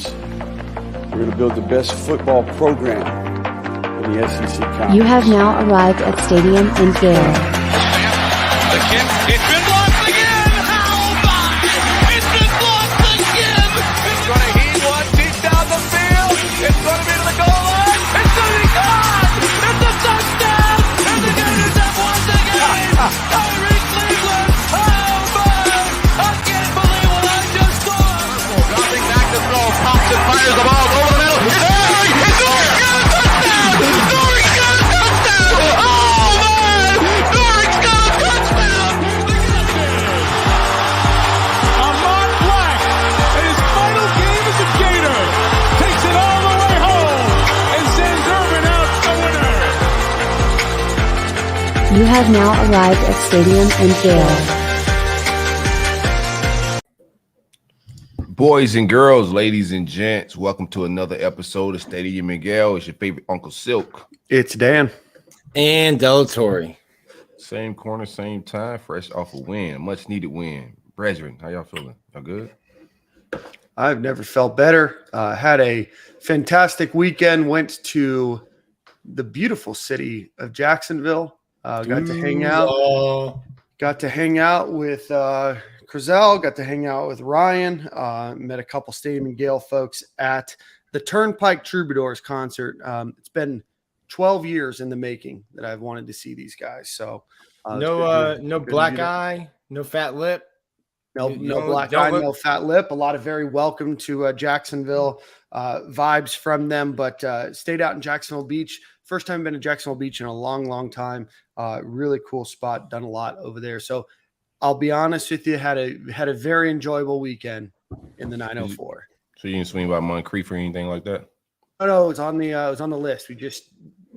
Giants. We're going to build the best football program in the SEC Conference. You have now arrived at Stadium in Gale. The kick, it's been blocked again! How about it? It's been blocked again! It's going to heat one deep down the field. It's going to be to the goal line. It's going to be gone! It's a touchdown! And the Gators have won the game! Tyreek Cleveland! How about it? I can't believe what I just saw! Dropping back to throw. Pops and fires the ball over the middle. It's Norris! It's Norris! Got a touchdown! Norris got a touchdown! Oh, man! Norris got a touchdown! Ahmad Black, in his final game as a Gator, takes it all the way home and sends Urban out the winner. You have now arrived at Stadium in Gale. Boys and girls, ladies and gents, welcome to another episode of Stadium Miguel. It's your favorite Uncle Silk. It's Dan. And Delatorre. Same corner, same time, fresh off a win, much needed win. Brethren, how y'all feeling? Y'all good? I've never felt better. Had a fantastic weekend. Went to the beautiful city of Jacksonville. Got to hang out. Got to hang out with Crizel. Got to hang out with Ryan. Met a couple Stadium and Gale folks at the Turnpike Troubadours concert. It's been 12 years in the making that I've wanted to see these guys. So no black eye, no fat lip. No black eye, no fat lip. A lot of very welcome to Jacksonville vibes from them, but stayed out in Jacksonville Beach. First time been to Jacksonville Beach in a long, long time. Really cool spot. Done a lot over there. So I'll be honest with you, had a very enjoyable weekend in the 904. So you didn't swing by Moncrief or anything like that? No, it was on the list. We just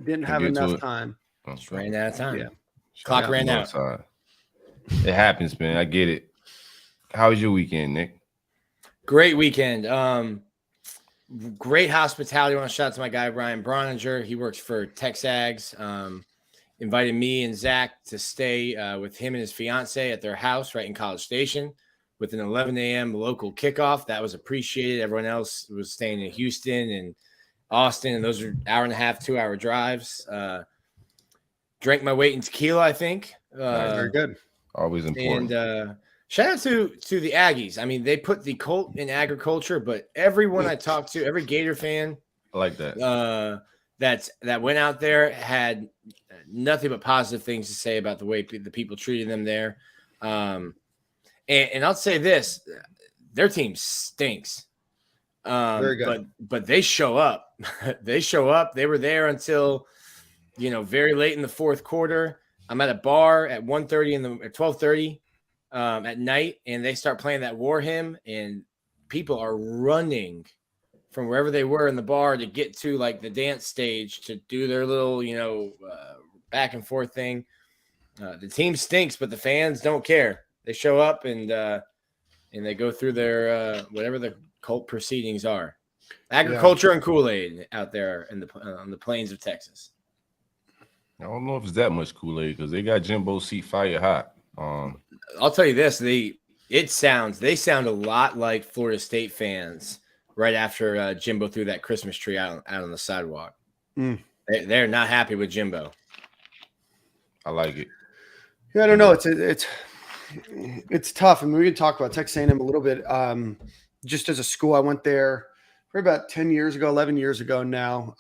didn't have enough time. Just ran out of time. Yeah. Clock ran out. It happens, man. I get it. How was your weekend, Nick? Great weekend. Great hospitality. I want to shout out to my guy, Ryan Broninger. He works for Texas Ags. Invited me and Zach to stay with him and his fiance at their house right in College Station with an 11 a.m. local kickoff. That was appreciated. Everyone else was staying in Houston and Austin, and those are hour and a half, 2 hour drives. Drank my weight in tequila, I think. Very good. Always important. And shout out to the Aggies. I mean, they put the cult in agriculture, but everyone I talked to, every Gator fan, I like that. That went out there had nothing but positive things to say about the way the people treated them there. And I'll say this, their team stinks. Very good. But they show up. They show up. They were there until, very late in the fourth quarter. I'm at a bar at 1:30 at 12:30 at night, and they start playing that war hymn, and people are running from wherever they were in the bar to get to like the dance stage to do their little, back and forth thing. The team stinks, but the fans don't care. They show up and they go through their whatever the cult proceedings are. Agriculture and Kool-Aid out there on the plains of Texas. I don't know if it's that much Kool-Aid because they got Jimbo's seat fire hot. I'll tell you this: they sound a lot like Florida State fans right after Jimbo threw that Christmas tree out on the sidewalk. They're not happy with Jimbo. I like it. Yeah, I don't know. It's tough. I mean, we can talk about Texas A&M a little bit. Just as a school, I went there for about 10 years ago, 11 years ago now.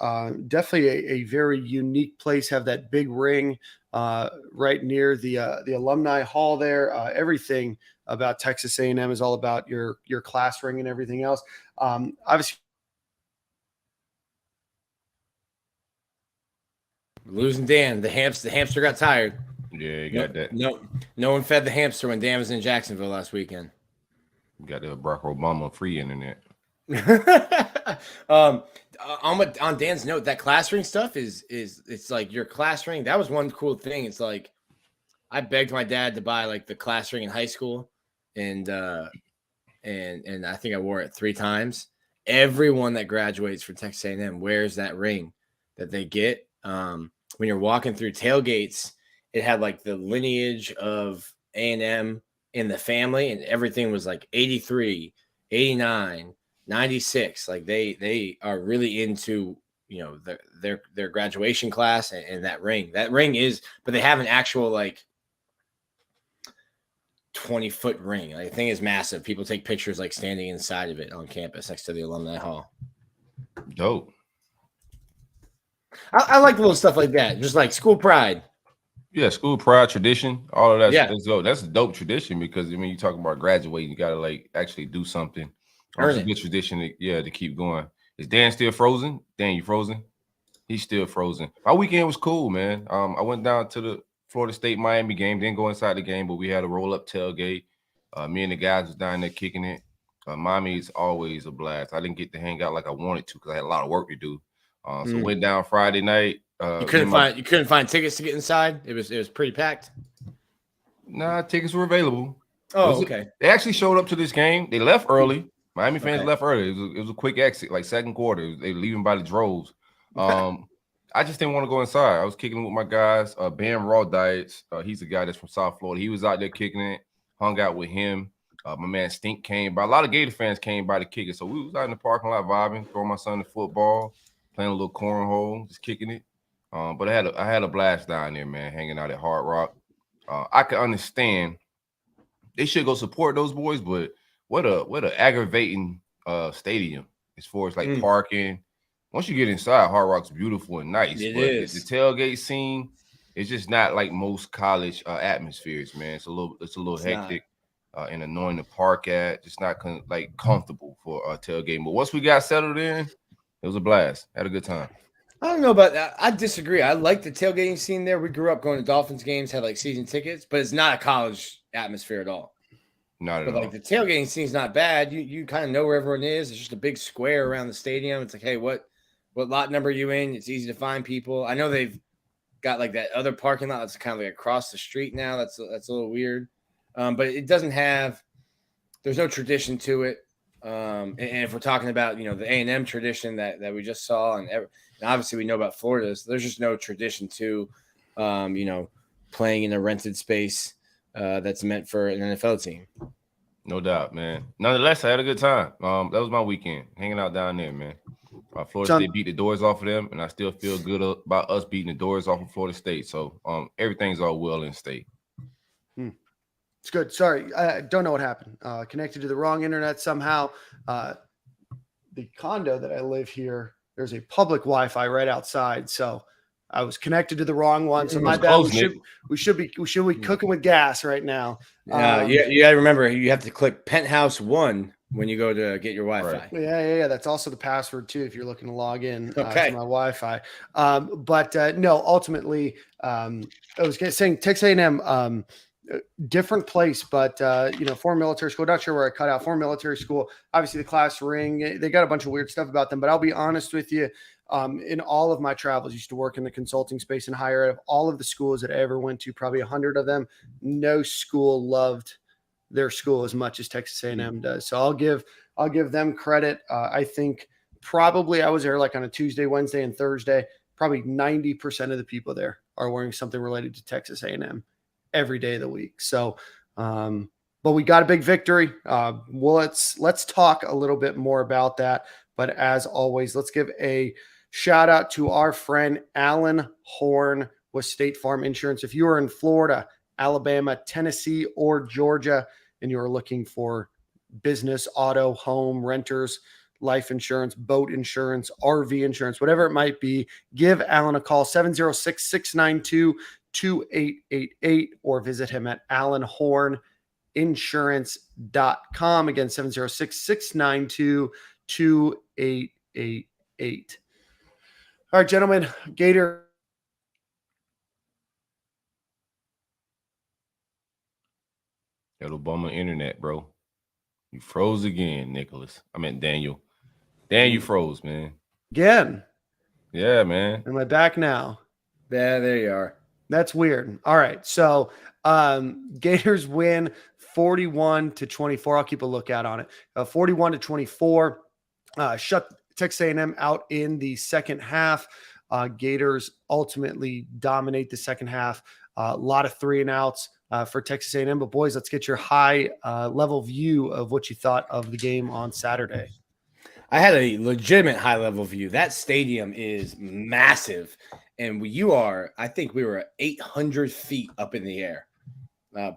Definitely a very unique place. Have that big ring right near the alumni hall there. Everything about Texas A&M is all about your class ring and everything else. Obviously, losing Dan, the hamster got tired. Yeah, you got that. No one fed the hamster when Dan was in Jacksonville last weekend. You got the Barack Obama free internet. On Dan's note, that class ring stuff is it's like your class ring. That was one cool thing. It's like I begged my dad to buy like the class ring in high school, and I think I wore it 3 times. Everyone that graduates from Texas A&M wears that ring that they get. When you're walking through tailgates, it had like the lineage of A&M in the family, and everything was like 83, 89, 96. Like they are really into, their graduation class and that ring. That ring is, but they have an actual like 20-foot ring. Like, the thing is massive. People take pictures like standing inside of it on campus next to the alumni hall. Dope. I like little stuff like that, just like school pride. Yeah, school pride, tradition, all of that. Yeah. That's a dope tradition because you talk about graduating, you gotta like actually do something. It's a good tradition, to keep going. Is Dan still frozen? Dan, you frozen? He's still frozen. My weekend was cool, man. I went down to the Florida State Miami game. Didn't go inside the game, but we had a roll up tailgate. Me and the guys was down there kicking it. Miami is always a blast. I didn't get to hang out like I wanted to because I had a lot of work to do. So went down Friday night. You couldn't find tickets to get inside. It was pretty packed. Nah, tickets were available. Oh, okay. They actually showed up to this game. They left early. Miami fans left early. It was a quick exit, like second quarter. They were leaving by the droves. I just didn't want to go inside. I was kicking with my guys. Ben Raw Diets. He's a guy that's from South Florida. He was out there kicking it. Hung out with him. My man Stink came by. A lot of Gator fans came by to kick it. So we was out in the parking lot vibing, throwing my son the football, playing a little cornhole, just kicking it. But I had a blast down there, man, hanging out at Hard Rock. I can understand they should go support those boys, but what a aggravating stadium as far as like parking. Once you get inside, Hard Rock's beautiful and nice. It but is. The tailgate scene is just not like most college atmospheres, man. It's a little hectic and annoying to park at. Just not comfortable for a tailgate. But once we got settled in, it was a blast. Had a good time. I don't know about that. I disagree. I like the tailgating scene there. We grew up going to Dolphins games, had like season tickets, but it's not a college atmosphere at all. Not at all. Like the tailgating scene's not bad. You kind of know where everyone is. It's just a big square around the stadium. It's like, hey, what lot number are you in? It's easy to find people. I know they've got like that other parking lot that's kind of like across the street now. That's a little weird. But it doesn't have – there's no tradition to it. And if we're talking about, the A&M tradition that we just saw and obviously we know about Florida, so there's just no tradition to, playing in a rented space that's meant for an NFL team. No doubt, man. Nonetheless, I had a good time. That was my weekend, hanging out down there, man. Florida State beat the doors off of them, and I still feel good about us beating the doors off of Florida State. So everything's all well in state. It's good. Sorry, I don't know what happened. Connected to the wrong internet somehow. The condo that I live here, there's a public Wi-Fi right outside, so I was connected to the wrong one. So my bad. We should be cooking with gas right now. You got to remember, you have to click Penthouse 1 when you go to get your Wi-Fi. Right. Yeah. That's also the password too if you're looking to log in to my Wi-Fi. No, ultimately, I was saying Texas A&M. Different place, but former military school. Not sure where I cut out. Former military school. Obviously, the class ring. They got a bunch of weird stuff about them. But I'll be honest with you. In all of my travels, used to work in the consulting space and higher ed. Of all of the schools that I ever went to, probably 100 of them, no school loved their school as much as Texas A&M does. So I'll give them credit. I think probably I was there like on a Tuesday, Wednesday, and Thursday. Probably 90% of the people there are wearing something related to Texas A&M every day of the week. So, but we got a big victory. Let's talk a little bit more about that. But as always, let's give a shout out to our friend Alan Horn with State Farm Insurance. If you are in Florida, Alabama, Tennessee, or Georgia, and you are looking for business, auto, home, renters, life insurance, boat insurance, RV insurance, whatever it might be, give Alan a call, 706-692-2888, or visit him at alanhorninsurance.com. Again, 706-692-2888. All right, gentlemen, Gator. That Obama internet, bro. You froze again, Nicholas. I meant Daniel. Dan, you froze, man. Again. Yeah, man. Am I back now? Yeah, there you are. That's weird. All right. So Gators win 41-24. I'll keep a lookout on it. 41-24. Shut Texas A&M out in the second half. Gators ultimately dominate the second half. A lot of 3-and-outs for Texas A&M. But boys, let's get your high level view of what you thought of the game on Saturday. I had a legitimate high level view. That stadium is massive. And I think we were 800 feet up in the air.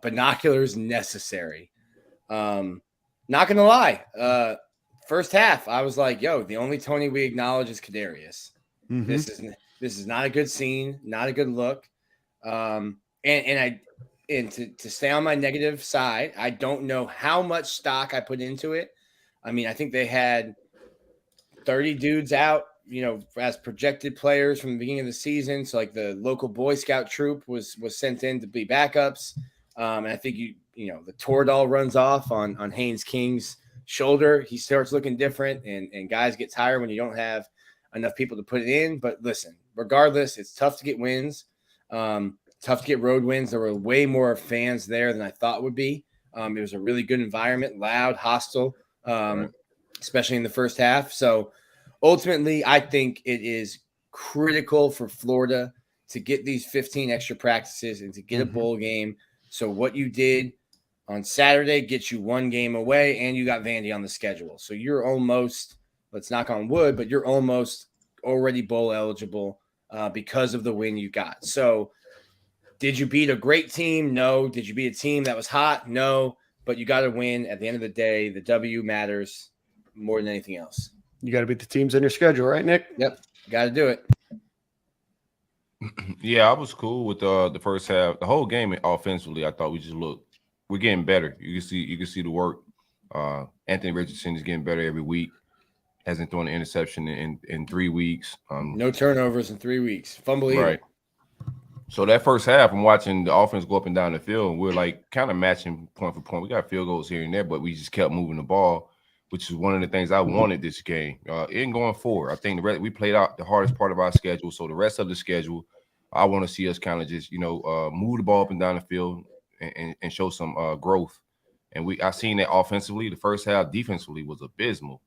Binoculars necessary. Not going to lie. First half, I was like, yo, the only Tony we acknowledge is Kadarius. Mm-hmm. This is not a good scene, not a good look. And to stay on my negative side, I don't know how much stock I put into it. I mean, I think they had 30 dudes out, as projected players from the beginning of the season. So like the local Boy Scout troop was sent in to be backups. And I think the Toradol runs off on Haynes King's shoulder. He starts looking different, and guys get tired when you don't have enough people to put it in. But listen, regardless, it's tough to get wins. Tough to get road wins. There were way more fans there than I thought would be. It was a really good environment, loud, hostile, especially in the first half. So ultimately, I think it is critical for Florida to get these 15 extra practices and to get a bowl game. So what you did on Saturday gets you one game away, and you got Vandy on the schedule. So you're almost, let's knock on wood, but you're almost already bowl eligible because of the win you got. So did you beat a great team? No. Did you beat a team that was hot? No. But you got to win. At the end of the day, the W matters more than anything else. You got to beat the teams on your schedule, right, Nick? Yep. Got to do it. Yeah, I was cool with the first half. The whole game offensively, I thought we're getting better. You can see the work. Anthony Richardson is getting better every week. Hasn't thrown an interception in 3 weeks. No turnovers in 3 weeks. Fumble either. Right. So that first half, I'm watching the offense go up and down the field, and we're like kind of matching point for point. We got field goals here and there, but we just kept moving the ball, which is one of the things I wanted this game. In going forward, I think we played out the hardest part of our schedule. So the rest of the schedule, I want to see us kind of just move the ball up and down the field and show some growth. And I seen that offensively. The first half defensively was abysmal.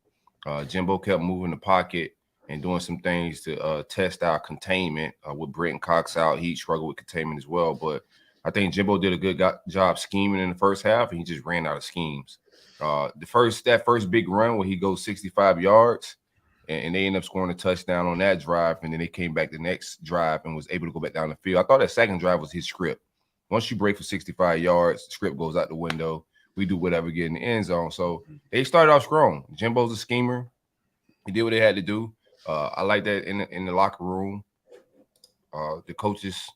Jimbo kept moving the pocket and doing some things to test our containment. With Brenton Cox out, he struggled with containment as well. But I think Jimbo did a good job scheming in the first half, and he just ran out of schemes. That first big run where he goes 65 yards, and they end up scoring a touchdown on that drive, and then they came back the next drive and was able to go back down the field. I thought that second drive was his script. Once you break for 65 yards, the script goes out the window. We do whatever, get in the end zone. So they started off strong. Jimbo's a schemer. He did what they had to do. I like that in the locker room. The coaches,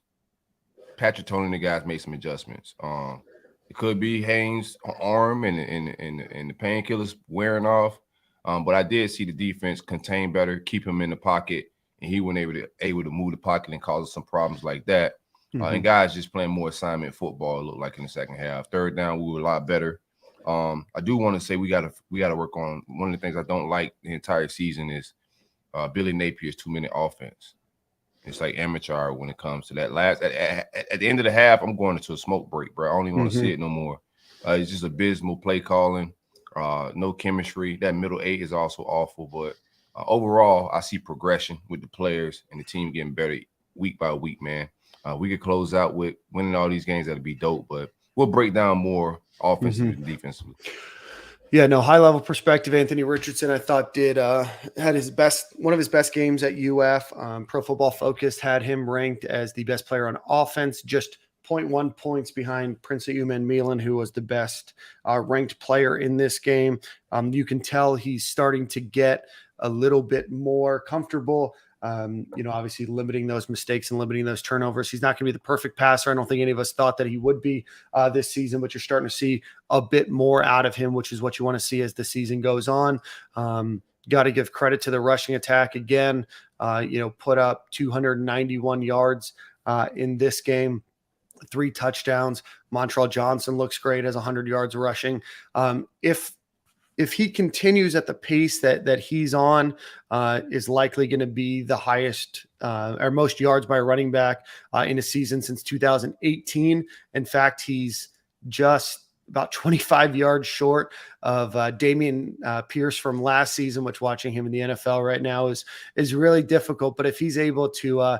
Patrick Tony and the guys made some adjustments. It could be Haynes' arm and the painkillers wearing off. But I did see the defense contain better, keep him in the pocket, and he wasn't able to move the pocket and cause us some problems like that. And guys just playing more assignment football, it looked like in the second half. Third down, we were a lot better. I do want to say we gotta work on one of the things I don't like the entire season is Billy Napier's 2-minute offense. It's like amateur when it comes to that. At the end of the half, I'm going into a smoke break, bro. I don't even want to see it no more. It's just abysmal play calling, no chemistry. That middle eight is also awful, but overall, I see progression with the players and the team getting better week by week, man. We could close out with winning all these games. That'd be dope, but we'll break down more offensively and defensively. Yeah, no, high level perspective. Anthony Richardson, I thought had one of his best games at UF. Pro Football Focus had him ranked as the best player on offense, just 0.1 points behind Prince Uman Milan, who was the best ranked player in this game. You can tell he's starting to get a little bit more comfortable. Obviously limiting those mistakes and limiting those turnovers. He's not going to be the perfect passer. I don't think any of us thought that he would be this season, but you're starting to see a bit more out of him, which is what you want to see as the season goes on. Got to give credit to the rushing attack again, put up 291 yards in this game, 3 touchdowns. Montrell Johnson looks great, has 100 yards rushing. If he continues at the pace that he's on, is likely going to be the highest or most yards by a running back in a season since 2018. In fact, he's just about 25 yards short of Damian Pierce from last season, which watching him in the NFL right now is really difficult. But if he's able to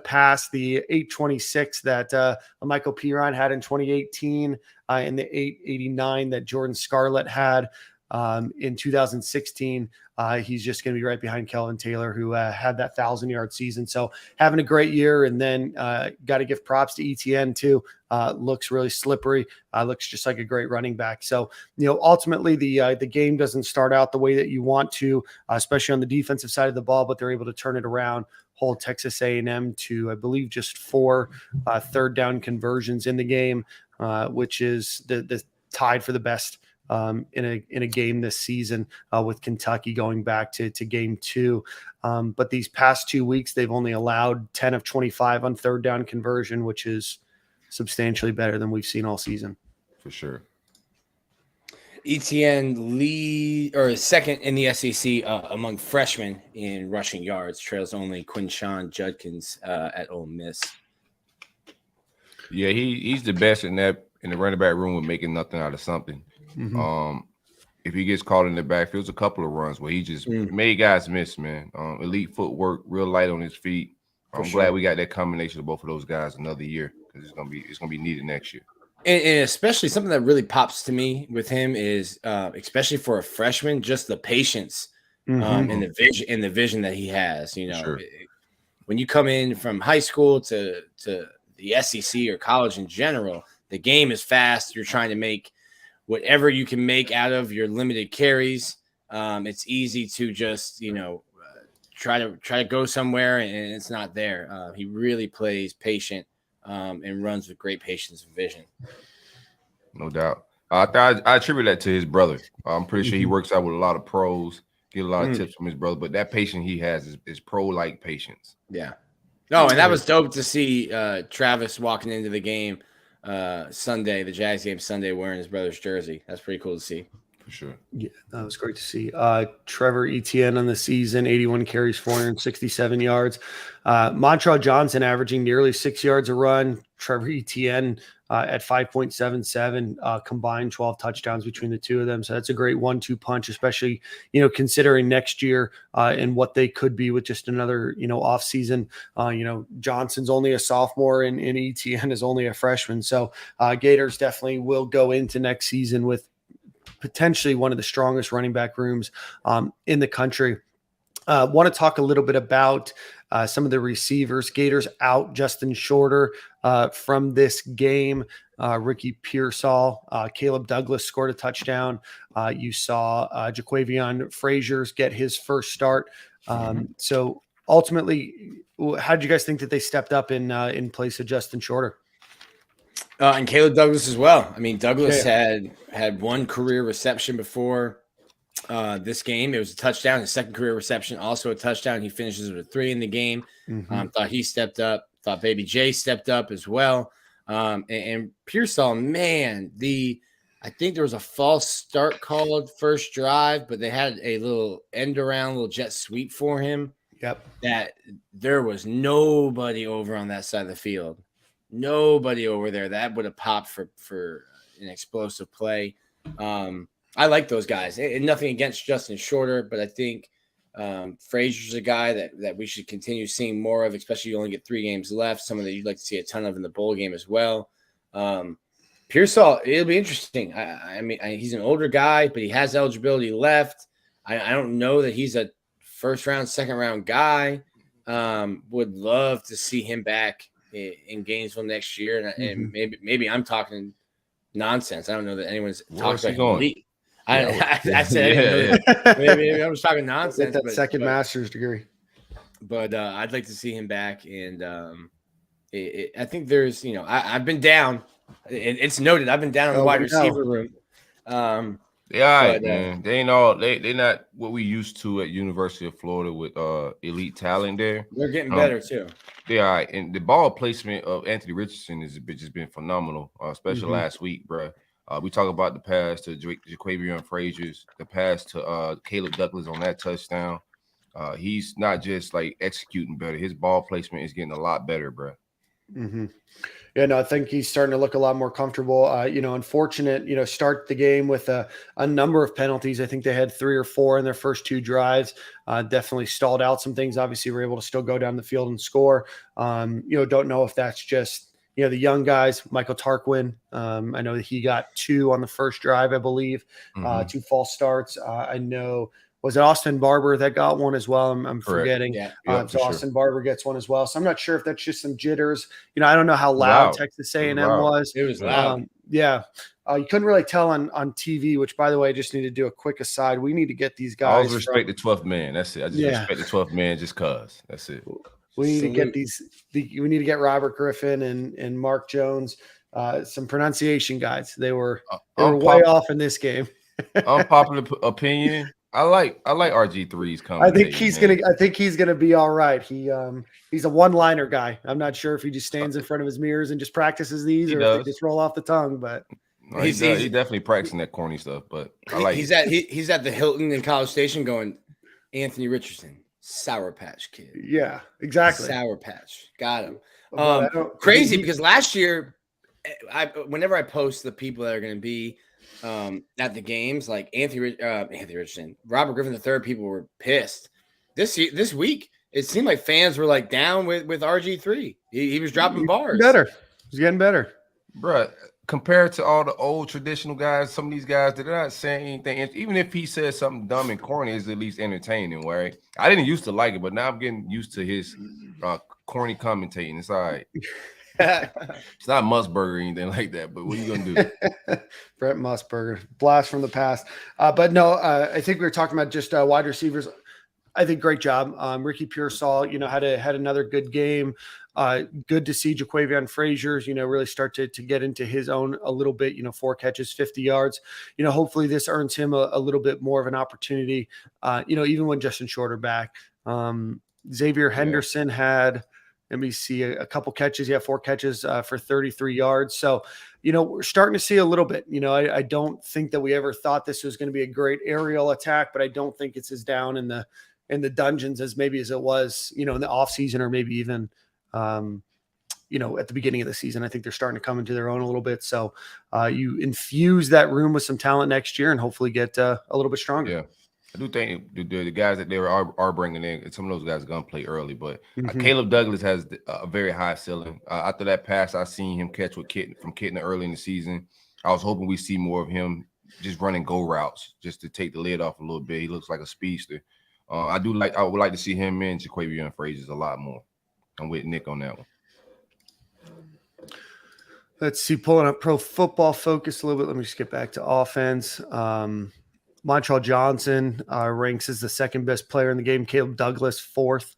pass the 826 that Michael Piron had in 2018 and the 889 that Jordan Scarlett had, In 2016, he's just going to be right behind Kelvin Taylor, who had that 1,000-yard season. So having a great year, and then got to give props to ETN too. Looks really slippery. Looks just like a great running back. So, ultimately the game doesn't start out the way that you want to, especially on the defensive side of the ball, but they're able to turn it around, hold Texas A&M to, I believe, just 4 third down conversions in the game, which is the tied for the best in a game this season, with Kentucky going back to game 2. But these past 2 weeks, they've only allowed 10 of 25 on third down conversion, which is substantially better than we've seen all season. For sure. ETN lead or second in the SEC among freshmen in rushing yards, trails only Quinshawn Judkins at Ole Miss. Yeah, he's the best in the running back room with making nothing out of something. Mm-hmm. If he gets caught in the backfield, there's a couple of runs where he just made guys miss, man. Elite footwork, real light on his feet. I'm glad we got that combination of both of those guys another year, because it's gonna be needed next year. And especially something that really pops to me with him is, especially for a freshman, just the patience and the vision that he has. Sure. When you come in from high school to the SEC or college in general, the game is fast. You're trying to make whatever you can make out of your limited carries. It's easy to just try to go somewhere and it's not there. He really plays patient and runs with great patience and vision. No doubt. I attribute that to his brother. I'm pretty sure he works out with a lot of pros, get a lot of tips from his brother, but that patience he has is pro-like patience. Yeah. No, and that was dope to see Travis walking into the game Sunday, the Jags game Sunday, wearing his brother's jersey. That's pretty cool to see. For sure. Yeah, that was great to see. Trevor Etienne on the season, 81 carries, 467 yards. Montrell Johnson averaging nearly 6 yards a run. Trevor Etienne at 5.77, combined 12 touchdowns between the two of them. So that's a great 1-2 punch, especially, considering next year and what they could be with just another, off season. Johnson's only a sophomore and Etienne is only a freshman. So Gators definitely will go into next season with potentially one of the strongest running back rooms in the country. Want to talk a little bit about some of the receivers. Gators out Justin Shorter from this game. Ricky Pearsall, Caleb Douglas scored a touchdown. You saw Jaquavion Frazier's get his first start. So ultimately, how did you guys think that they stepped up in place of Justin Shorter? And Caleb Douglas as well. I mean, Douglas had one career reception before this game. It was a touchdown. His second career reception, also a touchdown. He finishes with 3 in the game. Thought he stepped up. Thought Baby J stepped up as well. And Pearsall, man, I think there was a false start called first drive, but they had a little end around, little jet sweep for him. Yep. That there was nobody over on that side of the field. Nobody over there. That would have popped for an explosive play. I like those guys. And nothing against Justin Shorter, but I think Frazier's a guy that we should continue seeing more of, especially you only get 3 games left. Someone that you'd like to see a ton of in the bowl game as well. Pearsall, it'll be interesting. I mean, he's an older guy, but he has eligibility left. I don't know that he's a first round, second round guy. Would love to see him back in Gainesville next year, and maybe I'm talking nonsense. I don't know that anyone's talking about him. I said maybe I was talking nonsense. Get that second master's degree. But I'd like to see him back, and I think there's I've been down. It's noted. I've been down in the wide receiver room. Man. They're not what we used to at University of Florida with elite talent there. They're getting better too. They are, and the ball placement of Anthony Richardson has just been phenomenal, especially last week, bro. We talk about the pass to Jaquavion Frazier's, the pass to Caleb Douglas on that touchdown. He's not just like executing better; his ball placement is getting a lot better, bro. Yeah, no, I think he's starting to look a lot more comfortable. Unfortunate, start the game with a number of penalties. I think they had 3 or 4 in their first 2 drives. Definitely stalled out some things. Obviously, we're able to still go down the field and score. Don't know if that's just, the young guys, Michael Tarquin. I know that he got 2 on the first drive, I believe, 2 false starts. I know, was it Austin Barber that got one as well? I'm forgetting. Yeah. So Austin Barber gets one as well. So I'm not sure if that's just some jitters. I don't know how loud Texas A&M was. It was loud. You couldn't really tell on TV, which, by the way, I just need to do a quick aside. We need to get these guys. I always respect the 12th man. That's it. I just respect the 12th man just because. That's it. We need to get we need to get Robert Griffin and Mark Jones, some pronunciation guys. They were way off in this game. Unpopular opinion. I like RG3's coming. I think he's gonna be all right. He's a one-liner guy. I'm not sure if he just stands in front of his mirrors and just practices these, or if they just roll off the tongue. But he's definitely practicing that corny stuff. But I like. He's at the Hilton in College Station going, Anthony Richardson, Sour Patch Kid. Yeah, exactly. Sour Patch, got him. Crazy because last year, whenever I post the people that are going to be at the games, like Anthony Richardson, Robert Griffin III, people were pissed. This week, it seemed like fans were like down with RG3. He was dropping bars. He's getting better, bruh. Compared to all the old traditional guys, some of these guys, they're not saying anything. Even if he says something dumb and corny, it's at least entertaining, right? I didn't used to like it, but now I'm getting used to his corny commentating. It's all right. It's not Musburger or anything like that, but what are you going to do? Brett Musburger, blast from the past. But no, I think we were talking about just wide receivers. I think great job. Ricky Pearsall, had another good game. Good to see Jaquavion Frazier, really start to get into his own a little bit, 4 catches, 50 yards. Hopefully this earns him a little bit more of an opportunity, even when Justin Shorter back. Xavier Henderson had, let me see, a couple catches. 4 catches for 33 yards. So, we're starting to see a little bit. I don't think that we ever thought this was going to be a great aerial attack, but I don't think it's as down in the dungeons as it was, in the offseason, or maybe even at the beginning of the season. I think they're starting to come into their own a little bit. So you infuse that room with some talent next year and hopefully get a little bit stronger. Yeah. I do think the guys that they are bringing in, some of those guys are going to play early, but Caleb Douglas has a very high ceiling. After that pass, I seen him catch with Kittner early in the season. I was hoping we see more of him just running go routes just to take the lid off a little bit. He looks like a speedster. I would like to see him and Jaquavion Frazier a lot more. I'm with Nick on that one. Let's see, pulling up Pro Football Focus a little bit. Let me just get back to offense. Montreal Johnson ranks as the second best player in the game. Caleb Douglas, 4th.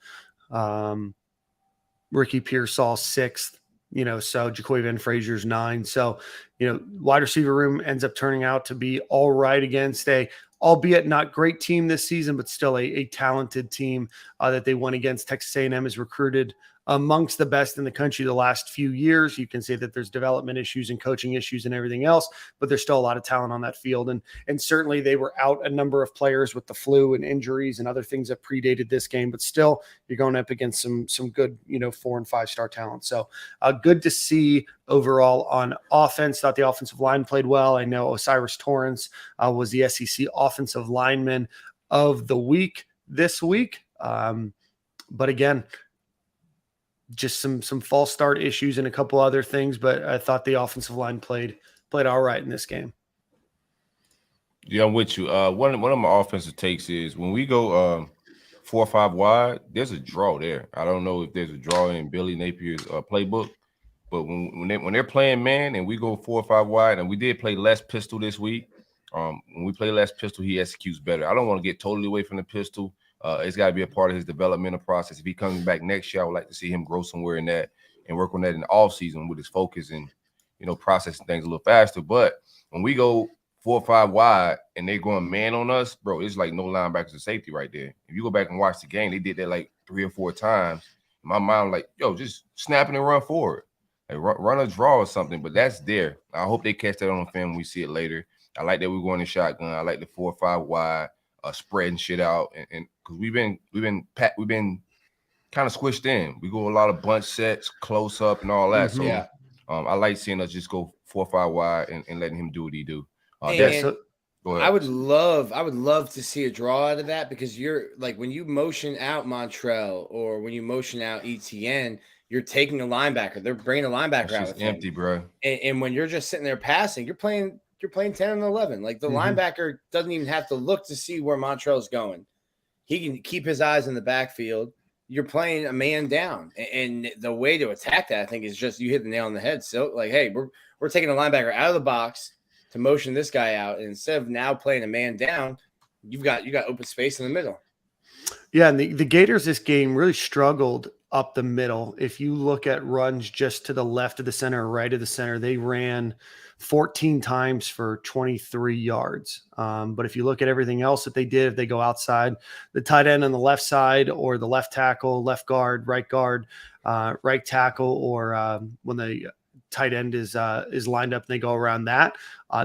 Ricky Pearsall, 6th. So Jaquavion Frazier's 9. So, wide receiver room ends up turning out to be all right against albeit not great team this season, but still a talented team that they won against. Texas A&M has recruited amongst the best in the country the last few years. You can say that there's development issues and coaching issues and everything else, but there's still a lot of talent on that field. And certainly they were out a number of players with the flu and injuries and other things that predated this game, but still you're going up against some good, 4 and 5 star talent. So good to see overall on offense. Thought the offensive line played well. I know Osiris Torrance was the SEC offensive lineman of the week this week. But again, just some false start issues and a couple other things, but I thought the offensive line played all right in this game. Yeah, I'm with you. One of my offensive takes is when we go 4 or 5 wide, there's a draw there. I don't know if there's a draw in Billy Napier's playbook, but when they're playing man and we go 4 or 5 wide, and we did play less pistol this week. When we play less pistol, he executes better. I don't want to get totally away from the pistol. It's got to be a part of his developmental process. If he comes back next year, I would like to see him grow somewhere in that and work on that in the off season with his focus and, processing things a little faster. But when we go 4 or 5 wide and they're going man on us, bro, it's like no linebackers and safety right there. If you go back and watch the game, they did that like 3 or 4 times. In my mind, like, yo, just snapping and run forward. Like run a draw or something, but that's there. I hope they catch that on film when we see it later. I like that we're going in shotgun. I like the 4 or 5 wide, spreading shit out, and because we've been kind of squished in. We go a lot of bunch sets, close up, and all that. So I like seeing us just go 4 or 5 wide and letting him do what he do. I would love to see a draw out of that, because you're like, when you motion out Montrell or when you motion out ETN, you're taking a linebacker. They're bringing a linebacker out with empty, him. bro. And when you're just sitting there passing, you're playing 10 and 11. Like, the linebacker doesn't even have to look to see where Montrell's going. He can keep his eyes in the backfield. You're playing a man down. And the way to attack that, I think, is just you hit the nail on the head. So, like, hey, we're taking a linebacker out of the box to motion this guy out. And instead of now playing a man down, you got open space in the middle. Yeah, and the Gators this game really struggled up the middle. If you look at runs just to the left of the center or right of the center, they ran 14 times for 23 yards. But if you look at everything else that they did, if they go outside the tight end on the left side, or the left tackle, left guard, right tackle, or when the tight end is lined up and they go around that,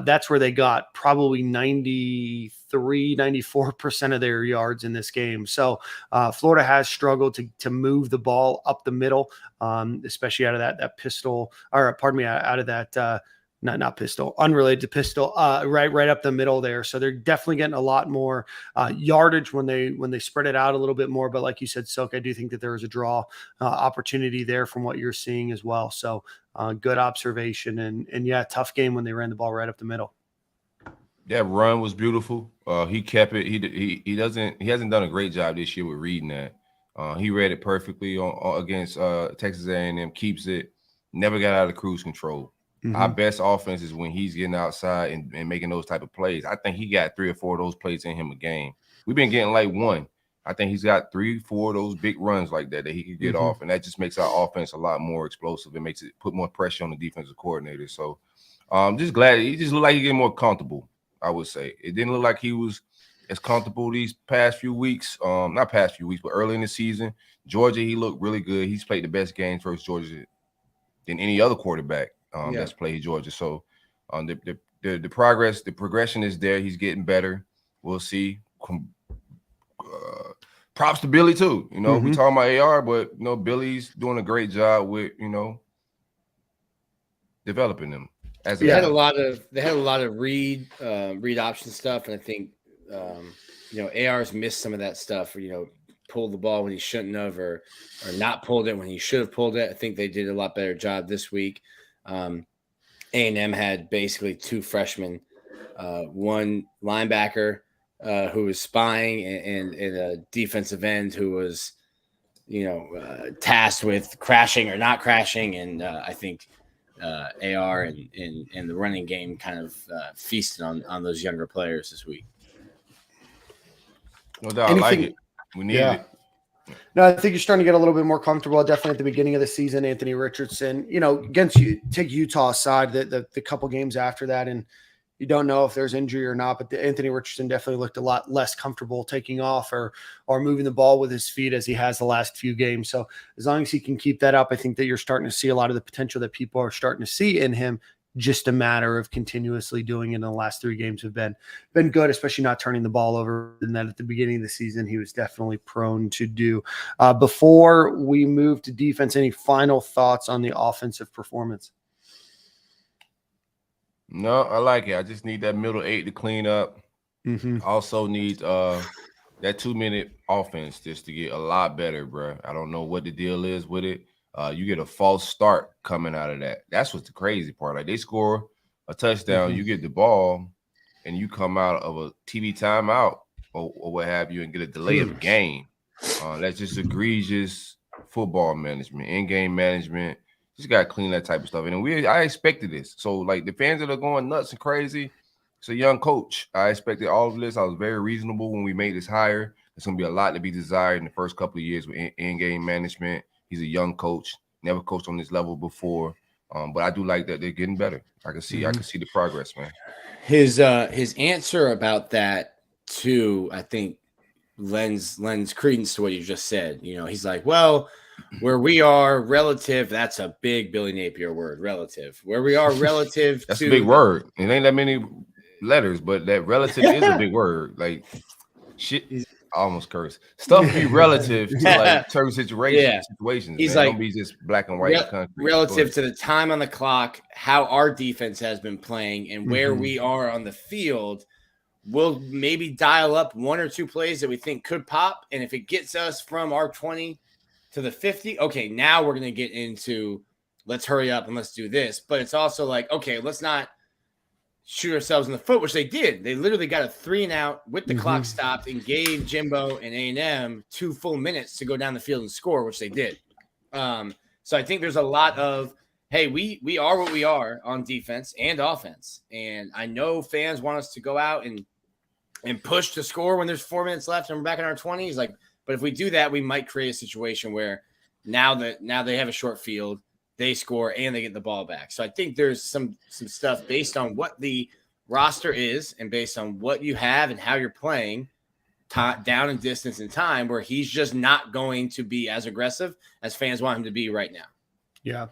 that's where they got probably 94% of their yards in this game. So Florida has struggled to move the ball up the middle, especially out of that pistol, or pardon me, out of that not pistol, unrelated to pistol, right up the middle there. So they're definitely getting a lot more yardage when they spread it out a little bit more. But like you said, Silk, I do think that there is a draw opportunity there from what you're seeing as well. So good observation, and yeah, tough game when they ran the ball right up the middle. That run was beautiful. He kept it. He hasn't done a great job this year with reading that. He read it perfectly against Texas A&M. Keeps it. Never got out of cruise control. Our best offense is when he's getting outside and making those type of plays. I think he got 3 or 4 of those plays in him a game. We've been getting like one. I think he's got 3, 4 of those big runs like that he could get off, and that just makes our offense a lot more explosive. It makes it put more pressure on the defensive coordinator. So just glad he just looked like he getting more comfortable, I would say. It didn't look like he was as comfortable these past few weeks. Not past few weeks, but early in the season. Georgia, he looked really good. He's played the best games versus Georgia than any other quarterback that's played Georgia. So the progress, the progression is there. He's getting better. We'll see. Props to Billy too. We talking about AR, but Billy's doing a great job with developing them. They had a lot of read option stuff, and I think AR's missed some of that stuff. Pulled the ball when he shouldn't have, or not pulled it when he should have pulled it. I think they did a lot better job this week. A&M had basically 2 freshmen, one linebacker who was spying, and a defensive end who was, tasked with crashing or not crashing. And I think AR and the running game kind of feasted on those younger players this week. No doubt, I like it. We need it. No, I think you're starting to get a little bit more comfortable. Definitely at the beginning of the season, Anthony Richardson, against you, take Utah aside, the couple games after that, and you don't know if there's injury or not, but Anthony Richardson definitely looked a lot less comfortable taking off or moving the ball with his feet as he has the last few games. So as long as he can keep that up, I think that you're starting to see a lot of the potential that people are starting to see in him. Just a matter of continuously doing it. In the last 3 games have been good, especially not turning the ball over. And that at the beginning of the season, he was definitely prone to do. Before we move to defense, any final thoughts on the offensive performance? No, I like it. I just need that middle 8 to clean up. Also need that 2-minute offense just to get a lot better, bro. I don't know what the deal is with it. You get a false start coming out of that. That's what's the crazy part. Like, they score a touchdown, you get the ball, and you come out of a TV timeout or what have you and get a delay of game. That's just egregious football management, in-game management. Just got to clean that type of stuff. And I expected this. So, like, the fans that are going nuts and crazy, it's a young coach. I expected all of this. I was very reasonable when we made this hire. There's going to be a lot to be desired in the first couple of years with in-game management. He's a young coach, never coached on this level before, but I do like that they're getting better. I can see the progress, man. His answer about that too, I think, lends credence to what you just said. He's like, well, where we are relative, that's a big Billy Napier word, relative. Where we are relative that's to a big word. It ain't that many letters, but that relative is a big word. Like, shit. I almost curse. Stuff be relative to like certain situations. He's man. like, don't be just black and white. Relative to the time on the clock, how our defense has been playing, and where we are on the field, we'll maybe dial up 1 or 2 plays that we think could pop. And if it gets us from our 20 to the 50, okay, now we're going to get into let's hurry up and let's do this. But it's also like, okay, let's not shoot ourselves in the foot, which they did. They literally got a 3-and-out with the clock stopped and gave Jimbo and A&M 2 full minutes to go down the field and score, which they did. So I think there's a lot of, hey, we are what we are on defense and offense. And I know fans want us to go out and push to score when there's 4 minutes left and we're back in our 20s. Like, but if we do that, we might create a situation where now they have a short field, they score and they get the ball back. So I think there's some stuff based on what the roster is and based on what you have and how you're playing down in distance and time, where he's just not going to be as aggressive as fans want him to be right now. Yeah.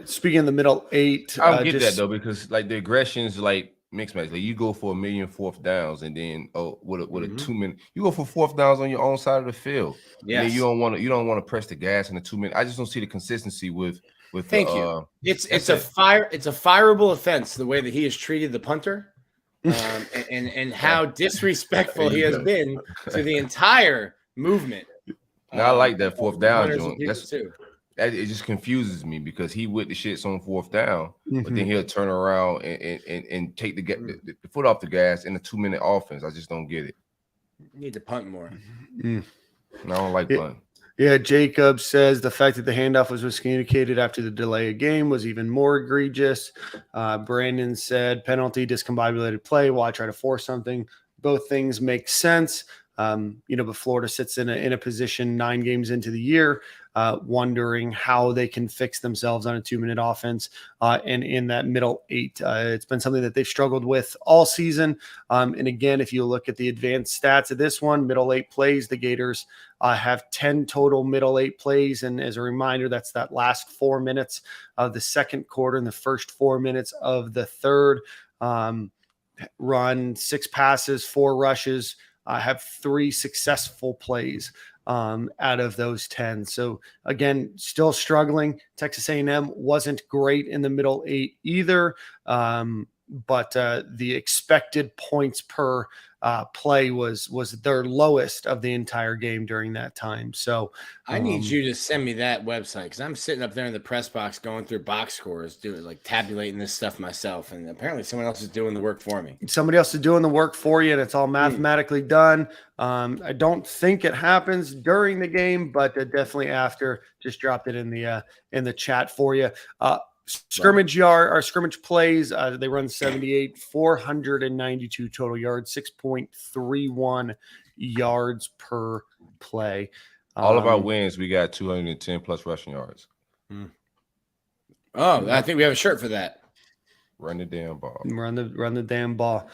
Speaking of the middle 8, I don't get that though, because like the aggression's like mixed match. Like you go for 1 million 4th downs, and then with a 2 minute, you go for 4th downs on your own side of the field. Yeah, you don't want to press the gas in the 2 minutes. I just don't see the consistency with. Thank you. It's a fireable offense the way that he has treated the punter, and how disrespectful he has been to the entire movement. Now I like that 4th down joint. It just confuses me because he with the shits on 4th down, but then he'll turn around and take the foot off the gas in a 2 minute offense. I just don't get it. You need to punt more. I don't like punting. Yeah, Jacob says the fact that the handoff was miscommunicated after the delay of game was even more egregious. Brandon said penalty, discombobulated play. Why try to force something? Both things make sense. But Florida sits in a position 9 games into the year, wondering how they can fix themselves on a 2 minute offense. And in that middle 8, it's been something that they've struggled with all season. And again, if you look at the advanced stats of this one, middle 8 plays, the Gators have 10 total middle 8 plays. And as a reminder, that's that last 4 minutes of the second quarter and the first 4 minutes of the third. Run 6 passes, 4 rushes. Have 3 successful plays out of those 10. So again, still struggling. Texas A&M wasn't great in the middle 8 either, but the expected points per play was their lowest of the entire game during that time. So I need you to send me that website, because I'm sitting up there in the press box going through box scores, doing like tabulating this stuff myself, and apparently someone else is doing the work for me. Somebody else is doing the work for you, and it's all mathematically done. I don't think it happens during the game, but definitely after. Just dropped it in the chat for you. Scrimmage yard or scrimmage plays, they run 78, 492 total yards, 6.31 yards per play. All of our wins, we got 210 plus rushing yards. Oh, I think we have a shirt for that. Run the damn ball. Run the damn ball.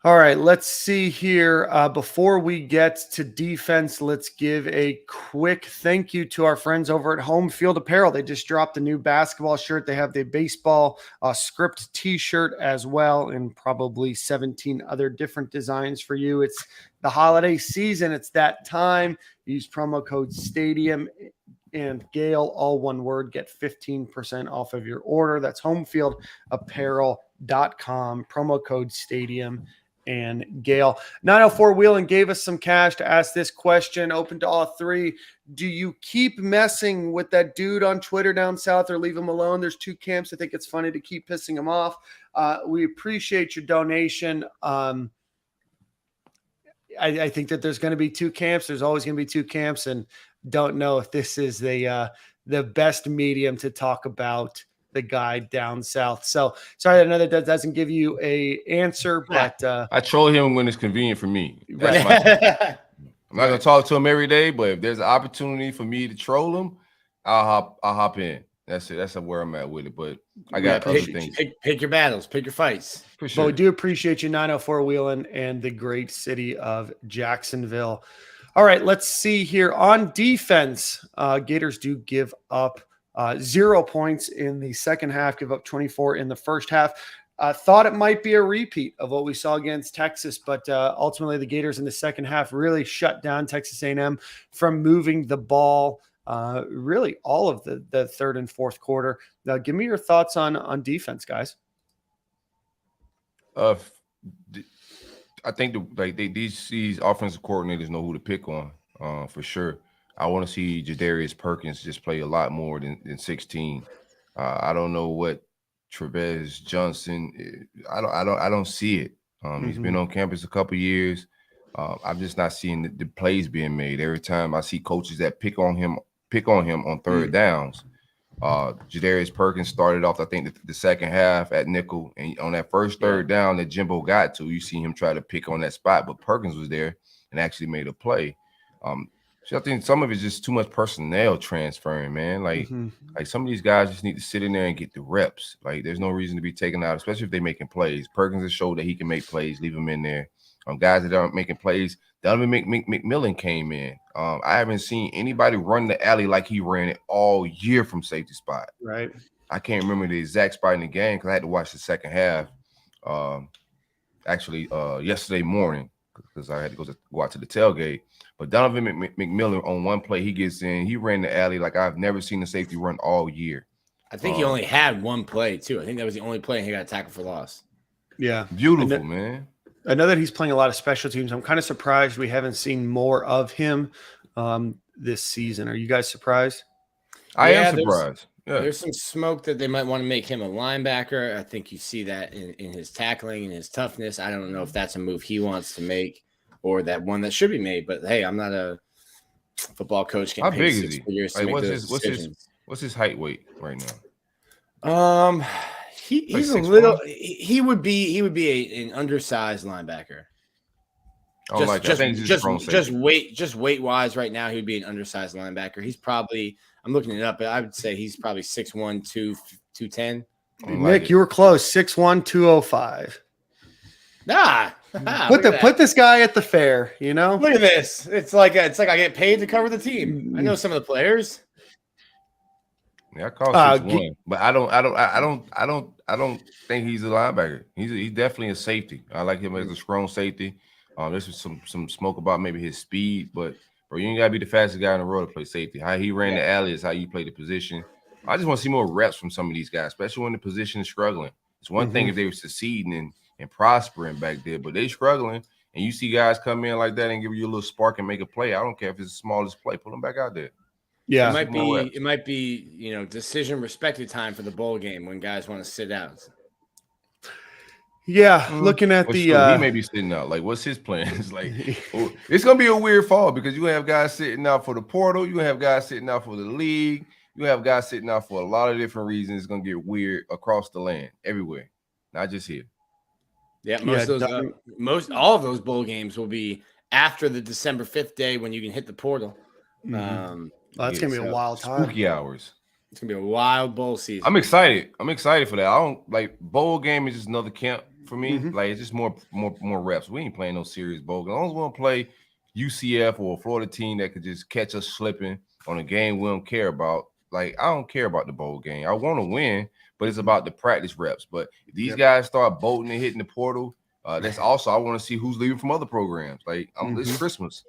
All right, let's see here. Before we get to defense, let's give a quick thank you to our friends over at Home Field Apparel. They just dropped a new basketball shirt. They have the baseball script T-shirt as well, and probably 17 other different designs for you. It's the holiday season. It's that time. Use promo code STADIUM and Gale, all one word, get 15% off of your order. That's homefieldapparel.com, promo code STADIUM and Gale. 904 Wheelan gave us some cash to ask this question, open to all 3. Do you keep messing with that dude on Twitter down south or leave him alone? There's 2 camps. I think it's funny to keep pissing him off. We appreciate your donation. I think that there's going to be 2 camps. There's always going to be 2 camps, and don't know if this is the best medium to talk about the guy down south. So sorry that another doesn't give you a answer, but I troll him when it's convenient for me. That's my I'm not gonna talk to him every day, but if there's an opportunity for me to troll him, I'll hop in. That's it. That's where I'm at with it. But I got other things. Pick your battles, pick your fights. For sure. But we do appreciate you, 904 Wheelan, and the great city of Jacksonville. All right, let's see here. On defense, Gators do give up 0 points in the second half, give up 24 in the first half. Thought it might be a repeat of what we saw against Texas, but ultimately the Gators in the second half really shut down Texas A&M from moving the ball really all of the third and fourth quarter. Now, give me your thoughts on defense, guys. I think these offensive coordinators know who to pick on, for sure. I want to see Jadarius Perkins just play a lot more than 16. I don't know what Trevez Johnson. I don't see it. He's been on campus a couple years. I'm just not seeing the plays being made. Every time I see coaches that pick on him on third downs. Jadarius Perkins started off, I think, the second half at nickel, and on that first third down that Jimbo got to, you see him try to pick on that spot, but Perkins was there and actually made a play. So I think some of it's just too much personnel transferring, man. Like some of these guys just need to sit in there and get the reps. Like, there's no reason to be taken out, especially if they're making plays. Perkins has showed that he can make plays. Leave him in there. Guys that aren't making plays, Donovan McMillan came in. I haven't seen anybody run the alley like he ran it all year from safety spot. Right. I can't remember the exact spot in the game because I had to watch the second half. Yesterday morning because I had to go out to the tailgate. But Donovan McMillan on one play, he gets in. He ran the alley like I've never seen a safety run all year. I think he only had one play too. I think that was the only play he got tackled for loss. Yeah, beautiful, man. I know that he's playing a lot of special teams. I'm kind of surprised we haven't seen more of him this season. Are you guys surprised? I am surprised. There's some smoke that they might want to make him a linebacker. I think you see that in his tackling and his toughness. I don't know if that's a move he wants to make or that one that should be made. But, hey, I'm not a football coach. How big is he? What's his height weight right now? He's like a little. He would be an undersized linebacker. Just weight wise, right now he would be an undersized linebacker. He's probably. I'm looking it up, but I would say he's probably 6'1", 210. Nick, you were close. 6'1", 205. Put this guy at the fair. You know. Look at this. It's like I get paid to cover the team. I know some of the players. Yeah, I call 6'1", but I don't think he's a linebacker. He's definitely a safety. I like him as a strong safety. There's some smoke about maybe his speed, but bro, you ain't gotta be the fastest guy in the world to play safety. How he ran the alley is how you play the position. I just want to see more reps from some of these guys, especially when the position is struggling. It's one thing if they were succeeding and prospering back there, but they struggling, and you see guys come in like that and give you a little spark and make a play. I don't care if it's the smallest play, put them back out there. Yeah, it might be decision respected time for the bowl game when guys want to sit out. Yeah, looking at he may be sitting out. Like, what's his plans? Like, it's gonna be a weird fall because you're gonna have guys sitting out for the portal, you're gonna have guys sitting out for the league, you have guys sitting out for a lot of different reasons. It's gonna get weird across the land, everywhere, not just here. Yeah, all of those bowl games will be after the December 5th day when you can hit the portal. That's gonna be a wild time. Spooky hours. It's gonna be a wild bowl season. I'm excited for that. I don't like bowl game is just another camp for me. Like, it's just more reps. We ain't playing no serious bowl game. As long as we want to play UCF or a Florida team that could just catch us slipping on a game we don't care about. Like, I don't care about the bowl game. I want to win, but it's about the practice reps. But if these guys start bolting and hitting the portal, that's also I want to see who's leaving from other programs. Like, it's Christmas.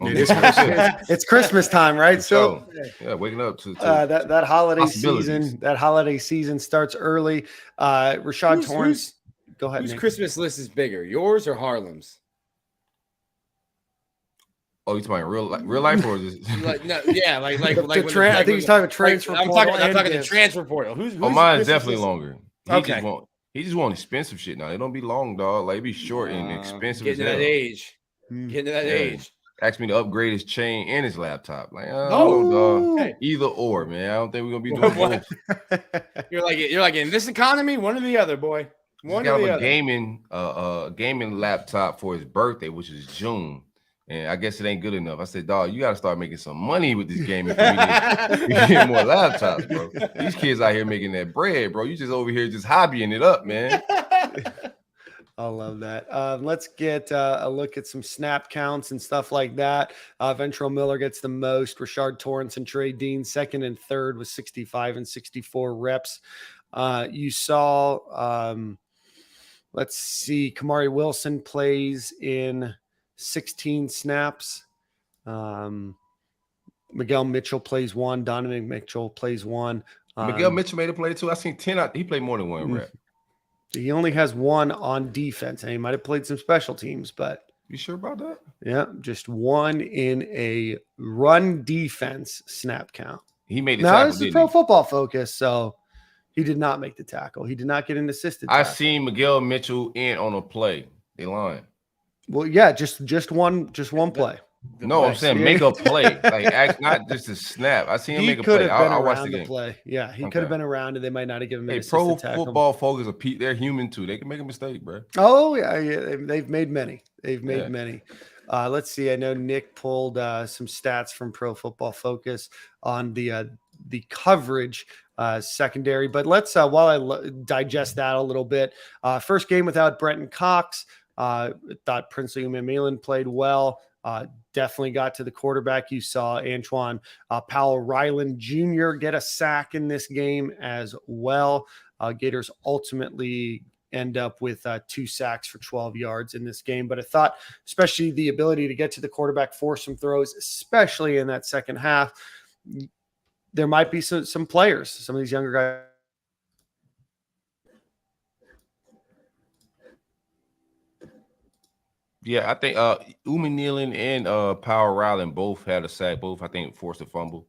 It's Christmas time, right? So waking up to that holiday season. That holiday season starts early. Rashad Torrance, go ahead. Whose Nick. Christmas list is bigger, yours or Harlem's? Oh, you're talking real life or is I think he's talking transfer. I'm talking the transfer portal. Who's mine's definitely longer. He just want expensive shit now. It don't be long, dog. Like, it be short and expensive. Getting to that age. Asked me to upgrade his chain and his laptop. Like, dog. Hey. Either or, man. I don't think we're gonna be doing both. You're like in this economy, one or the other, boy. One or the other. Gaming laptop for his birthday, which is June. And I guess it ain't good enough. I said, dog, you got to start making some money with this gaming for me to get more laptops, bro. These kids out here making that bread, bro. You just over here just hobbying it up, man. I love that. Let's get a look at some snap counts and stuff like that. Ventrell Miller gets the most. Rashad Torrance and Trey Dean second and third with 65 and 64 reps. You saw, let's see, Kamari Wilson plays in 16 snaps. Miguel Mitchell plays one. Donovan Mitchell plays one. Miguel Mitchell made a play too. I seen 10 out. He played more than one rep. He only has one on defense, and he might have played some special teams, but You sure about that? yeah, just one in a run defense snap count. He made the Now, tackle, this is didn't Pro he? Football Focus, so he did not make the tackle. He did not get an assisted I tackle. seen Miguel Mitchell in on a play. They lying. Well, yeah, just one play. No, I'm saying make a play. Like, not just a snap. I seen him He make a could play. have been I watched around the the game. play. Yeah, he Okay. could have been around, and they might not have given him an Hey, assisted Pro tackle. Football Focus, they're human too. They can make a mistake, bro. Oh, yeah, they've made many. They've made many. Let's see. I know Nick pulled some stats from Pro Football Focus on the coverage secondary, but let's while I digest that a little bit. First game without Brenton Cox. Thought Princely Umemelan played well. Definitely got to the quarterback. You saw Antoine Powell Ryland Jr. get a sack in this game as well. Gators ultimately end up with 2 sacks for 12 yards in this game. But I thought, especially the ability to get to the quarterback, force some throws, especially in that second half, there might be some players, some of these younger guys. Yeah, I think Umemelan and Power Ryland both had a sack. Both, I think, forced a fumble.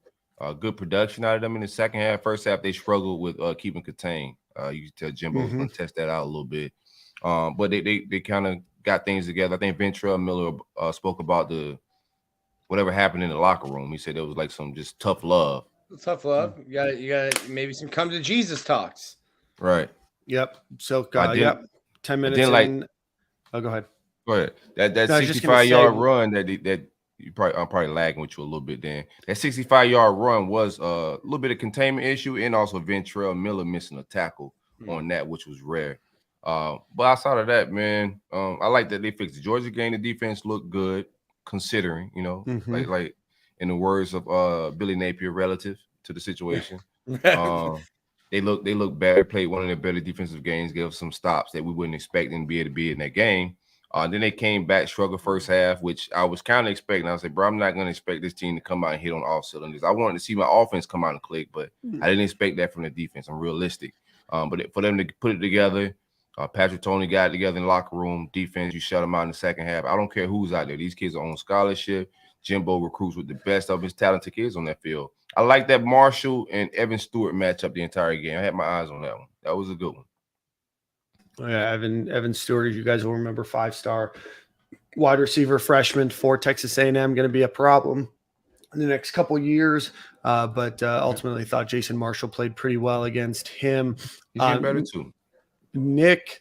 Good production out of them in the second half. First half, they struggled with keeping contained. You can tell Jimbo's going to test that out a little bit. But they kind of got things together. I think Ventrell Miller spoke about whatever happened in the locker room. He said it was like some just tough love. Tough love. You got maybe some come to Jesus talks. Right. Yep. So, 10 minutes in. Oh, go ahead. Go ahead. That 65-yard run that I'm probably lagging with you a little bit then. That 65-yard run was a little bit of containment issue and also Ventrell Miller missing a tackle on that, which was rare. But outside of that, man, I like that they fixed the Georgia game. The defense looked good considering, like in the words of Billy Napier, relative to the situation. They look better, played one of their better defensive games, gave some stops that we wouldn't expect them to be able to be in that game. Then they came back, struggled first half, which I was kind of expecting. I was like, bro, I'm not going to expect this team to come out and hit on all cylinders. I wanted to see my offense come out and click, but I didn't expect that from the defense. I'm realistic. But for them to put it together, Patrick Toney got it together in the locker room. Defense, you shut them out in the second half. I don't care who's out there. These kids are on scholarship. Jimbo recruits with the best of his talented kids on that field. I like that Marshall and Evan Stewart matchup the entire game. I had my eyes on that one. That was a good one. Yeah, Evan Stewart, as you guys will remember, 5-star wide receiver freshman for Texas A&M, going to be a problem in the next couple years. But ultimately thought Jason Marshall played pretty well against him. He's getting better too. Nick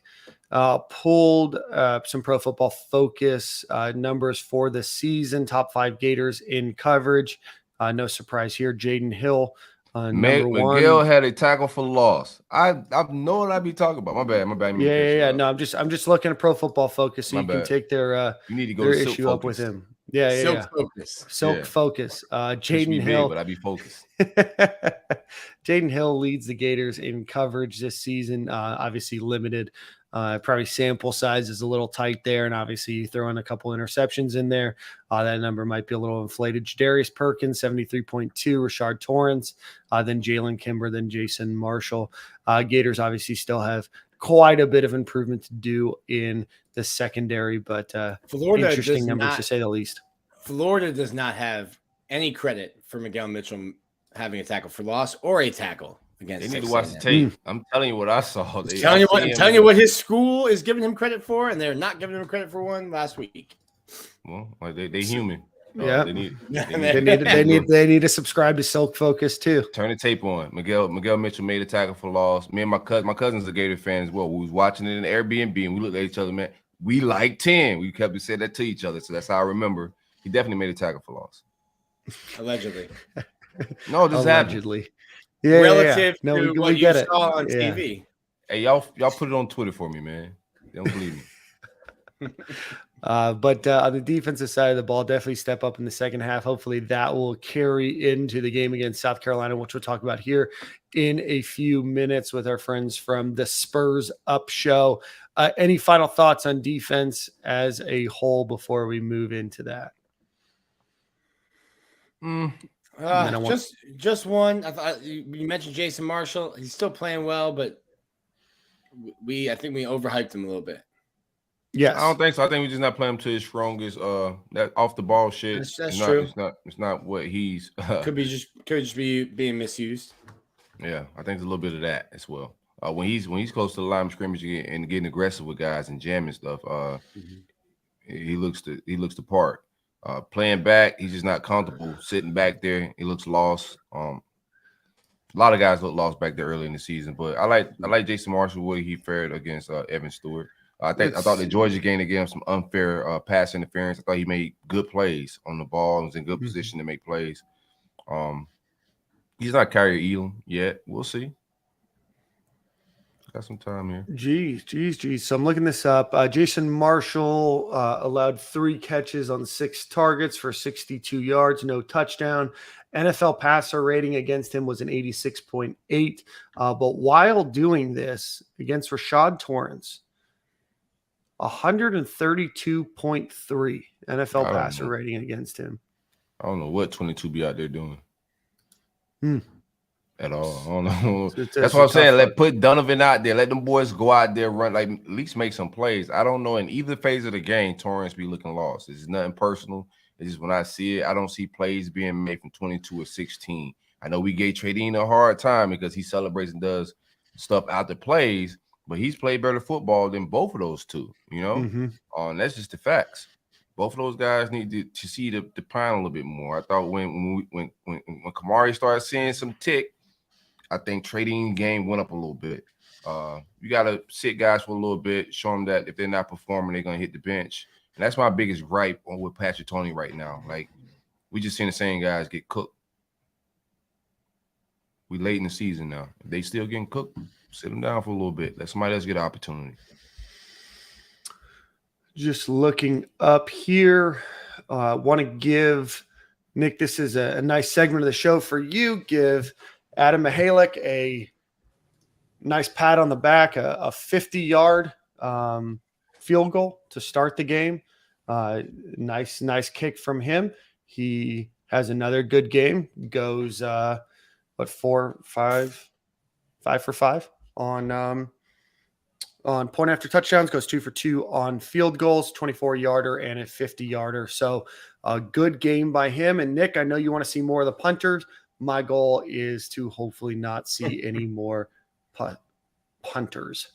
pulled some Pro Football Focus numbers for the season. Top 5 Gators in coverage. No surprise here. Jaden Hill. Miguel had a tackle for loss. I know what I be talking about. My bad. Yeah. No, I'm just looking at Pro Football Focus, so you can take their you need to go their to issue Silk up Focus. with him. Yeah. Silk Focus. Jaden Hill. But I be focused. Jaden Hill leads the Gators in coverage this season. Obviously limited. Probably sample size is a little tight there, and obviously you throw in a couple interceptions in there. That number might be a little inflated. Jadarius Perkins, 73.2. Rashard Torrance, then Jalen Kimber, then Jason Marshall. Gators obviously still have quite a bit of improvement to do in the secondary, but Florida interesting numbers to say the least. Florida does not have any credit for Miguel Mitchell having a tackle for loss or a tackle against. They need to watch the tape. I'm telling you what I saw. I'm telling you what his school is giving him credit for, and they're not giving him credit for one last week. Well, like they human. Yeah, they need to subscribe to Silk Focus too. Turn the tape on. Miguel Mitchell made a tackle for loss. Me and my cousin's a Gator fan as well. We was watching it in Airbnb and we looked at each other, man. We like 10. We kept saying that to each other, so that's how I remember. He definitely made a tackle for loss. Allegedly. No, this allegedly. happened. Yeah, relative no, to what you saw on TV. Hey, y'all put it on Twitter for me, man. They don't believe me. But on the defensive side of the ball, definitely step up in the second half. Hopefully that will carry into the game against South Carolina, which we'll talk about here in a few minutes with our friends from the Spurs Up Show. Any final thoughts on defense as a whole before we move into that? Just one. I thought you mentioned Jason Marshall. He's still playing well, but I think we overhyped him a little bit. Yes. I don't think so. I think we just not playing him to his strongest. That off the ball shit. That's true. It's not what he's. Could just be being misused. Yeah, I think there's a little bit of that as well. When he's close to the line of scrimmage and getting aggressive with guys and jamming stuff, he looks the part. Playing back, he's just not comfortable sitting back there. He looks lost. A lot of guys look lost back there early in the season, but I like Jason Marshall, the way he fared against Evan Stewart. I thought the Georgia game gave him some unfair pass interference. I thought he made good plays on the ball. He was in good position to make plays. He's not Kyrie Elam yet. We'll see. Got some time here. Geez. So I'm looking this up. Jason Marshall allowed 3 catches on 6 targets for 62 yards, no touchdown. NFL passer rating against him was an 86.8. But while doing this against Rashad Torrance, 132.3 NFL passer rating against him. I don't know what 22 be out there doing. At all. I don't know. That's what I'm saying. Put Donovan out there. Let them boys go out there, run, like at least make some plays. I don't know. In either phase of the game, Torrance be looking lost. It's nothing personal. It's just when I see it, I don't see plays being made from 22 or 16. I know we gave Tradin a hard time because he celebrates and does stuff out the plays, but he's played better football than both of those two, you know? And that's just the facts. Both of those guys need to see the pine a little bit more. I thought when Kamari started seeing some tick, I think Tradin game went up a little bit. You got to sit guys for a little bit, show them that if they're not performing, they're going to hit the bench. And that's my biggest gripe with Patrick Toney right now. Like, we just seen the same guys get cooked. We late in the season now. If they still getting cooked, sit them down for a little bit. Let somebody else get an opportunity. Just looking up here, want to give Nick, this is a nice segment of the show for you. Give Adam Mihalik a nice pat on the back, a 50-yard field goal to start the game. Nice kick from him. He has another good game. Goes 5 for 5 on point after touchdowns. Goes 2 for 2 on field goals, 24-yarder and a 50-yarder. So a good game by him. And Nick, I know you want to see more of the punters. My goal is to hopefully not see any more punters.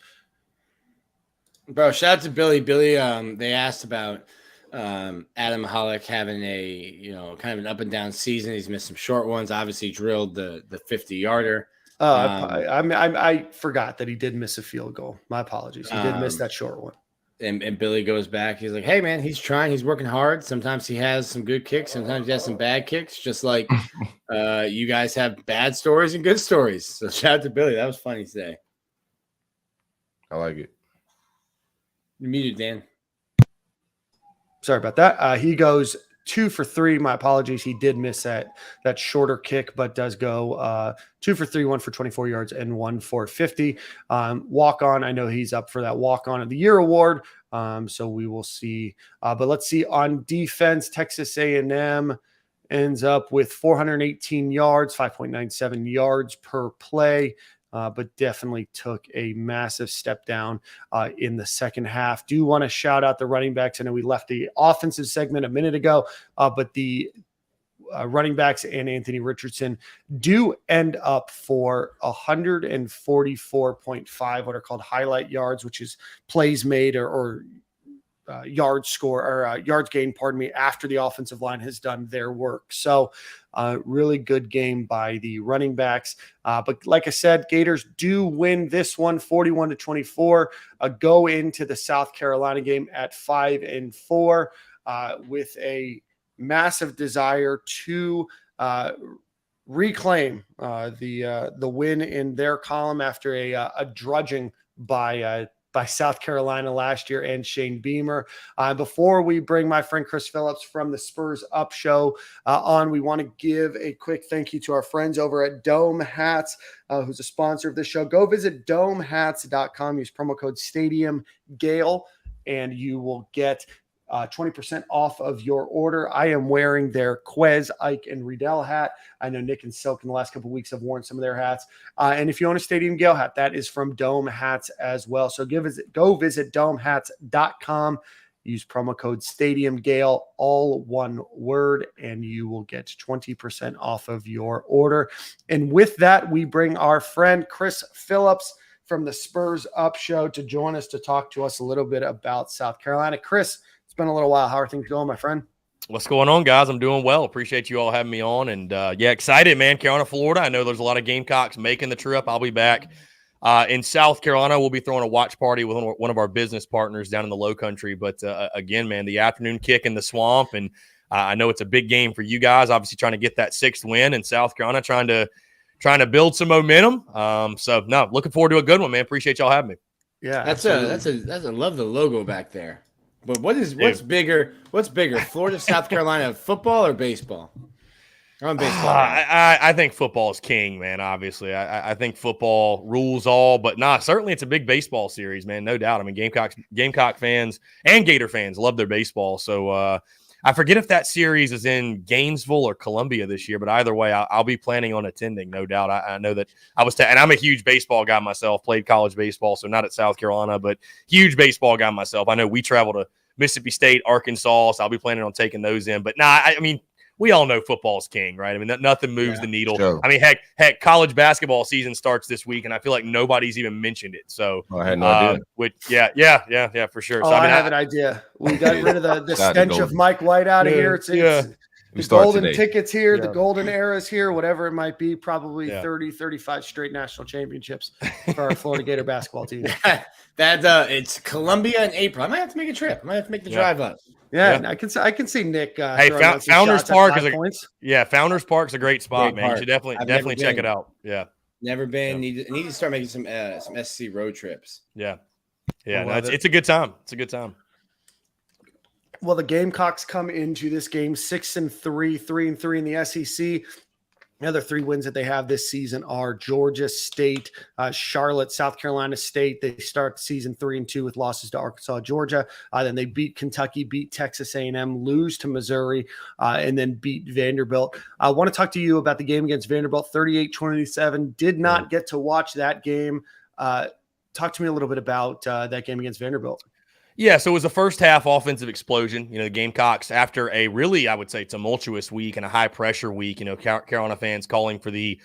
Bro, shout out to Billy. Billy, they asked about Adam Mihalik having a, kind of an up and down season. He's missed some short ones. Obviously drilled the 50-yarder. I forgot that he did miss a field goal. My apologies. He did miss that short one. And Billy goes back. He's like, hey, man, he's trying. He's working hard. Sometimes he has some good kicks. Sometimes he has some bad kicks, just like you guys have bad stories and good stories. So shout out to Billy. That was funny today. I like it. You're muted, Dan. Sorry about that. He goes 2 for 3. My apologies. He did miss that shorter kick, but does go 2 for 3, 1 for 24 yards, and 1 for 50. Walk on. I know he's up for that walk on of the year award. So we will see. But let's see on defense. Texas A&M ends up with 418 yards, 5.97 yards per play. But definitely took a massive step down in the second half. Do want to shout out the running backs. I know we left the offensive segment a minute ago, but the running backs and Anthony Richardson do end up for 144.5, what are called highlight yards, which is plays made or yards score or yards gained, after the offensive line has done their work. So really good game by the running backs. But like I said, Gators do win this one 41-24, go into the South Carolina game at 5-4 with a massive desire to reclaim the win in their column after a drudging by South Carolina last year and Shane Beamer. Before we bring my friend Chris Phillips from the Spurs Up Show on, we want to give a quick thank you to our friends over at Dome Hats, who's a sponsor of this show. Go visit domehats.com. Use promo code StadiumGale, and you will get 20% off of your order. I am wearing their Quez, Ike, and Riedel hat. I know Nick and Silk in the last couple of weeks have worn some of their hats. And if you own a Stadium Gale hat, that is from Dome Hats as well. So go visit domehats.com. Use promo code Stadium Gale, all one word, and you will get 20% off of your order. And with that, we bring our friend Chris Phillips from the Spurs Up Show to join us to talk to us a little bit about South Carolina. Chris, it's been a little while. How are things going, my friend? What's going on, guys? I'm doing well. Appreciate you all having me on. And, excited, man. Carolina, Florida. I know there's a lot of Gamecocks making the trip. I'll be back in South Carolina. We'll be throwing a watch party with one of our business partners down in the Low Country. But, again, man, the afternoon kick in the swamp. And I know it's a big game for you guys, obviously trying to get that 6th win in South Carolina, trying to build some momentum. Looking forward to a good one, man. Appreciate y'all having me. Yeah, that's a love the logo back there. But what's bigger, Florida, South Carolina, football or baseball? I'm baseball. I think football is king, man. Obviously, I think football rules all, but certainly it's a big baseball series, man. No doubt. I mean, Gamecock fans and Gator fans love their baseball. So I forget if that series is in Gainesville or Columbia this year, but either way, I'll be planning on attending, no doubt. I know that and I'm a huge baseball guy myself, played college baseball, so not at South Carolina, but huge baseball guy myself. I know we travel to Mississippi State, Arkansas, so I'll be planning on taking those in. But I mean, we all know football's king, right? I mean, nothing moves the needle. Sure. I mean, heck, college basketball season starts this week, and I feel like nobody's even mentioned it. So I had no idea. Yeah, for sure. So I have an idea. We got rid of the stench of Mike White out of here. It's the golden tickets here, the golden eras here, whatever it might be, probably 30, 35 straight national championships for our Florida Gator basketball team. It's Columbia in April. I might have to make a trip. I might have to make the drive up. Yeah. I can see Nick. Founders Park Founders Park's a great spot, man. You should definitely check it out. Yeah. Never been. Need to start making some SC road trips. Yeah. It's a good time. It's a good time. Well, the Gamecocks come into this game 6-3, 3-3 in the SEC. The other 3 wins that they have this season are Georgia State, Charlotte, South Carolina State. They start season 3-2 with losses to Arkansas, Georgia. Then they beat Kentucky, beat Texas A&M, lose to Missouri, and then beat Vanderbilt. I want to talk to you about the game against Vanderbilt, 38-27. Did not get to watch that game. Talk to me a little bit about that game against Vanderbilt. Yeah, so it was a first half offensive explosion. You know, the Gamecocks, after a really, I would say, tumultuous week and a high pressure week, you know, Carolina fans calling for the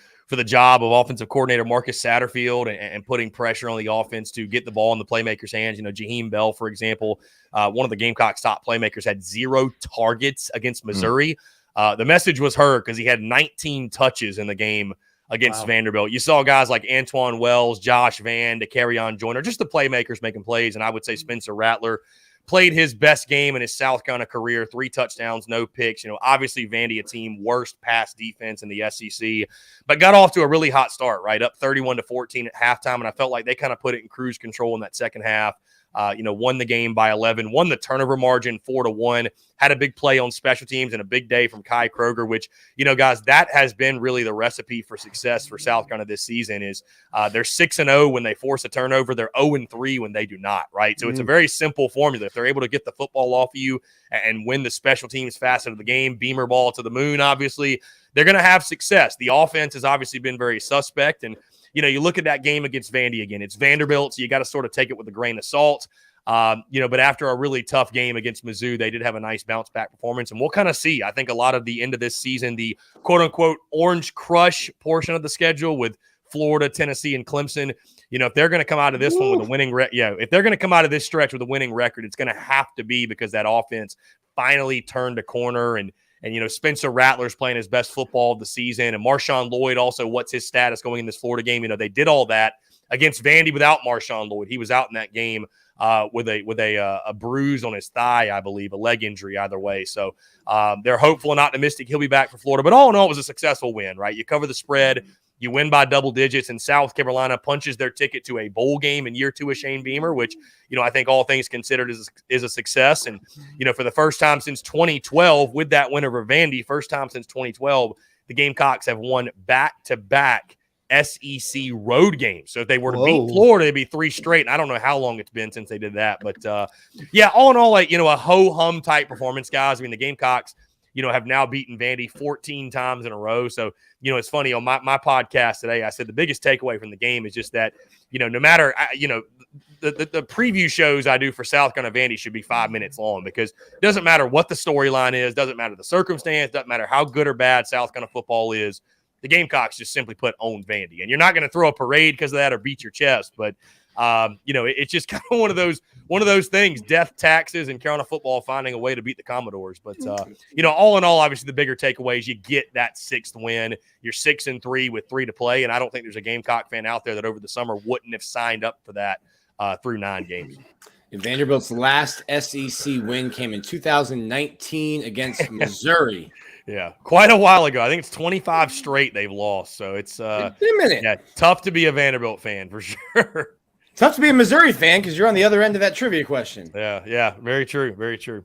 job of offensive coordinator Marcus Satterfield and putting pressure on the offense to get the ball in the playmakers' hands. You know, Jaheim Bell, for example, one of the Gamecocks' top playmakers, had 0 targets against Missouri. The message was heard because he had 19 touches in the game against Vanderbilt. You saw guys like Antoine Wells, Josh Vann, DeCarrion Joyner, just the playmakers making plays. And I would say Spencer Rattler played his best game in his South Carolina career, 3 touchdowns, no picks. You know, obviously Vandy, a team worst pass defense in the SEC, but got off to a really hot start, right? Up 31-14 at halftime. And I felt like they kind of put it in cruise control in that second half. Won the game by 11, won the turnover margin 4-1, had a big play on special teams and a big day from Kai Kroger, which, you know, guys, that has been really the recipe for success for South Carolina this season is they're 6-0 when they force a turnover. They're 0-3 when they do not, right? So it's a very simple formula. If they're able to get the football off of you and win the special teams facet of the game, beamer ball to the moon, obviously, they're going to have success. The offense has obviously been very suspect, and you know, you look at that game against Vandy again. It's Vanderbilt, so you got to sort of take it with a grain of salt. But after a really tough game against Mizzou, they did have a nice bounce-back performance, and we'll kind of see. I think a lot of the end of this season, the quote-unquote Orange Crush portion of the schedule with Florida, Tennessee, and Clemson, you know, if they're going to come out of this one with a winning if they're going to come out of this stretch with a winning record, it's going to have to be because that offense finally turned a corner and you know, Spencer Rattler's playing his best football of the season. And Marshawn Lloyd also, what's his status going in this Florida game? You know, they did all that against Vandy without Marshawn Lloyd. He was out in that game with a bruise on his thigh, I believe, a leg injury either way. So they're hopeful and optimistic he'll be back for Florida. But all in all, it was a successful win, right? You cover the spread. You win by double digits, and South Carolina punches their ticket to a bowl game in year 2 of Shane Beamer, which, you know, I think all things considered is a success. And, you know, for the first time since 2012 with that win over Vandy, first time since 2012, the Gamecocks have won back-to-back SEC road games. So if they were to beat Whoa. Florida, it'd be 3 straight. And I don't know how long it's been since they did that. But, yeah, all in all, like, you know, a ho-hum type performance, guys. I mean, the Gamecocks, you know, have now beaten Vandy 14 times in a row. So, you know, it's funny. On my podcast today, I said the biggest takeaway from the game is just that, you know, no matter, you know, the preview shows I do for South Carolina Vandy should be 5 minutes long, because it doesn't matter what the storyline is, doesn't matter the circumstance, doesn't matter how good or bad South Carolina football is. The Gamecocks just simply put own Vandy, and you're not going to throw a parade because of that or beat your chest. But you know, it's just kind of one of those things: death, taxes, and Carolina football finding a way to beat the Commodores. But you know, all in all, obviously the bigger takeaway is you get that 6th win. You're 6-3 with 3 to play, and I don't think there's a Gamecock fan out there that over the summer wouldn't have signed up for that through 9 games. And Vanderbilt's last SEC win came in 2019 against Missouri. Yeah, quite a while ago. I think it's 25 straight they've lost. So it's been a minute. Yeah, tough to be a Vanderbilt fan for sure. Tough to be a Missouri fan because you're on the other end of that trivia question. Yeah, very true, very true.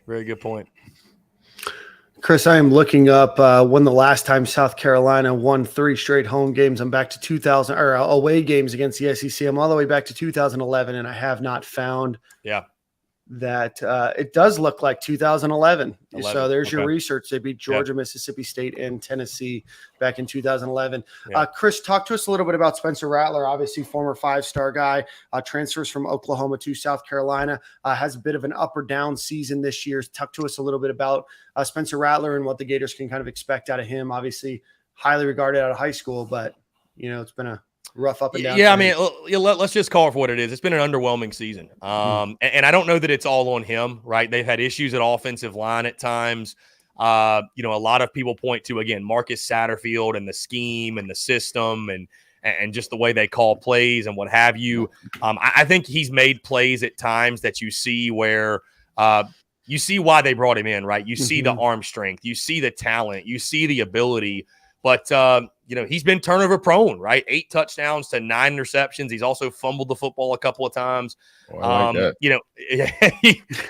Very good point. Chris, I am looking up when the last time South Carolina won 3 straight home games. I'm back to 2000 or away games against the SEC. I'm all the way back to 2011, and I have not found that. It does look like 2011. So there's your research. They beat Georgia, Mississippi State, and Tennessee back in 2011. Chris, talk to us a little bit about Spencer Rattler, obviously former 5-star guy, transfers from Oklahoma to South Carolina, has a bit of an up or down season this year. Talk to us a little bit about Spencer Rattler and what the Gators can kind of expect out of him. Obviously highly regarded out of high school, but, you know, it's been a rough up and down. Yeah, I mean, let's just call it for what it is. It's been an underwhelming season. And I don't know that it's all on him, right? They've had issues at offensive line at times. You know, a lot of people point to, again, Marcus Satterfield and the scheme and the system and just the way they call plays and what have you. I think he's made plays at times that you see where you see why they brought him in, right? You see the arm strength, you see the talent, you see the ability. But, you know, he's been turnover prone, right? 8 touchdowns to 9 interceptions. He's also fumbled the football a couple of times. You know,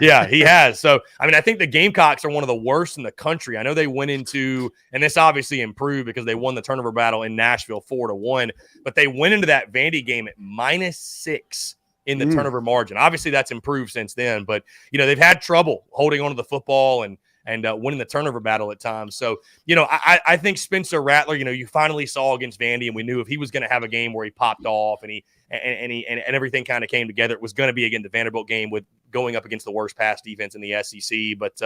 yeah, he has. So, I mean, I think the Gamecocks are one of the worst in the country. I know they went into, and this obviously improved because they won the turnover battle in Nashville 4-1, but they went into that Vandy game at -6 in the turnover margin. Obviously, that's improved since then, but, you know, they've had trouble holding onto the football and winning the turnover battle at times. So, you know, I think Spencer Rattler, you know, you finally saw against Vandy, and we knew if he was going to have a game where he popped off and everything kind of came together, it was going to be, again, the Vanderbilt game with going up against the worst pass defense in the SEC. But,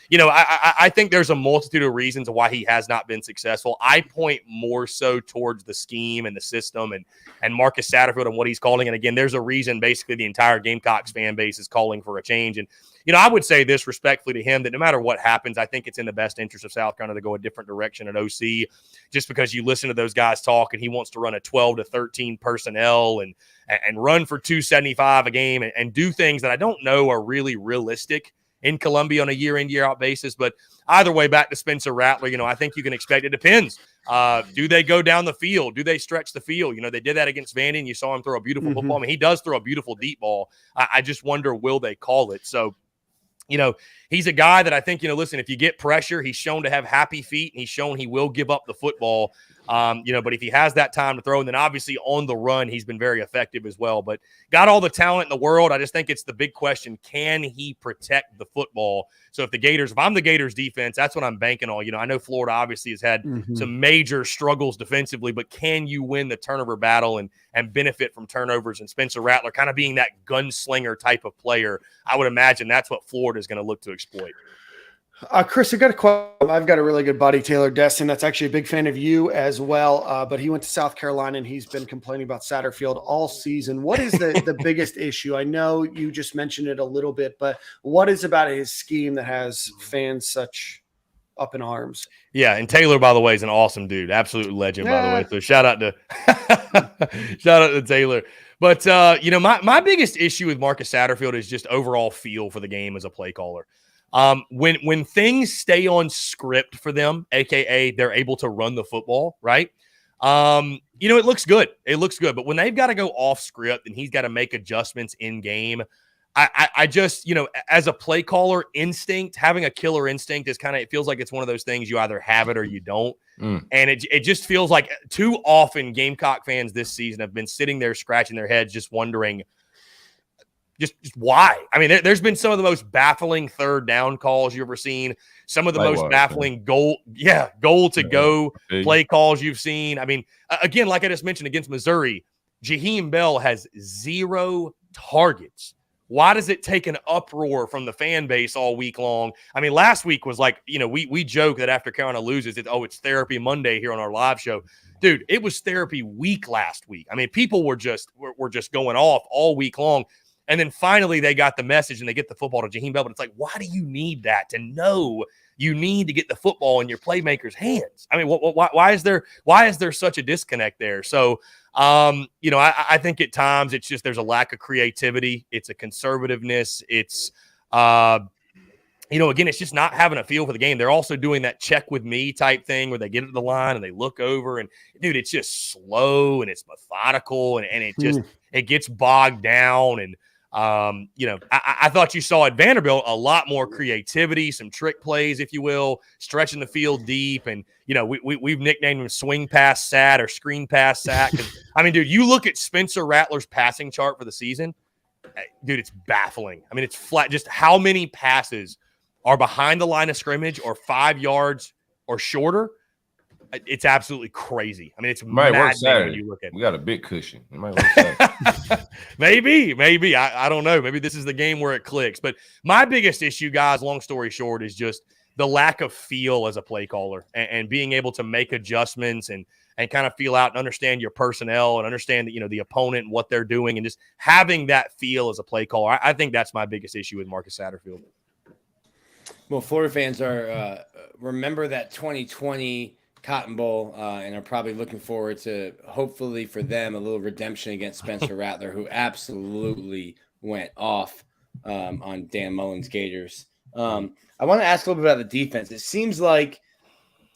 you know, I think there's a multitude of reasons why he has not been successful. I point more so towards the scheme and the system and Marcus Satterfield and what he's calling. And again, there's a reason basically the entire Gamecocks fan base is calling for a change. And, you know, I would say this respectfully to him, that no matter what happens, I think it's in the best interest of South Carolina to go a different direction at OC, just because you listen to those guys talk and he wants to run a 12 to 13 personnel and run for 275 a game and do things that I don't know are really realistic in Columbia on a year-in, year-out basis. But either way, back to Spencer Rattler, you know, I think you can expect it depends. Do they go down the field? Do they stretch the field? You know, they did that against Vandy, and you saw him throw a beautiful football. I mean, he does throw a beautiful deep ball. I just wonder, will they call it? So, you know, he's a guy that I think, you know, listen, if you get pressure, he's shown to have happy feet, and he's shown he will give up the football. You know, but if he has that time to throw, and then obviously on the run, he's been very effective as well. But got all the talent in the world. I just think it's the big question: can he protect the football? So if I'm the Gators defense, that's what I'm banking on. You know, I know Florida obviously has had some major struggles defensively, but can you win the turnover battle and benefit from turnovers? And Spencer Rattler kind of being that gunslinger type of player, I would imagine that's what Florida is going to look to exploit. Chris, I've got a really good buddy, Taylor Destin, that's actually a big fan of you as well. But he went to South Carolina, and he's been complaining about Satterfield all season. What is the biggest issue? I know you just mentioned it a little bit, but what is about his scheme that has fans such up in arms? Yeah, and Taylor, by the way, is an awesome dude, absolute legend, by the way. So shout out to Taylor. But you know, my biggest issue with Marcus Satterfield is just overall feel for the game as a play caller. When things stay on script for them, aka they're able to run the football, right? You know, it looks good. But when they've got to go off script and he's got to make adjustments in game, I just, as a play caller instinct, having a killer instinct is kind of, it feels like it's one of those things you either have it or you don't. And it just feels like too often Gamecock fans this season have been sitting there scratching their heads, just wondering just why. I mean, there's been some of the most baffling third down calls you've ever seen. Some of the most baffling goal to go play calls you've seen. I mean, again, like I just mentioned against Missouri, Jaheim Bell has 0 targets. Why does it take an uproar from the fan base all week long? I mean, last week was like, we joke that after Carolina loses, it's Therapy Monday here on our live show. Dude, it was therapy week last week. I mean, people were just going off all week long. And then finally they got the message and they get the football to Jaheim Bell. But it's like, why do you need that to know you need to get the football in your playmakers' hands? I mean, why is there such a disconnect there? So, I think at times it's just there's a lack of creativity. It's a conservativeness. It's, again, it's just not having a feel for the game. They're also doing that check with me type thing where they get to the line and they look over and, dude, it's just slow and it's methodical and it just it gets bogged down. And, I thought you saw at Vanderbilt a lot more creativity, some trick plays, if you will, stretching the field deep. And, we've nicknamed him swing pass Sat or screen pass Sat. I mean, dude, you look at Spencer Rattler's passing chart for the season, dude, it's baffling. I mean, it's flat. Just how many passes are behind the line of scrimmage or 5 yards or shorter. It's absolutely crazy. I mean, it's maddening when you look at it. We got a big cushion. It might work Saturday. Maybe. I don't know. Maybe this is the game where it clicks. But my biggest issue, guys, long story short, is just the lack of feel as a play caller and being able to make adjustments and kind of feel out and understand your personnel and understand that, the opponent and what they're doing and just having that feel as a play caller. I think that's my biggest issue with Marcus Satterfield. Well, Florida fans are remember that 2020 Cotton Bowl and are probably looking forward to, hopefully for them, a little redemption against Spencer Rattler, who absolutely went off on Dan Mullen's Gators. I want to ask a little bit about the defense. It seems like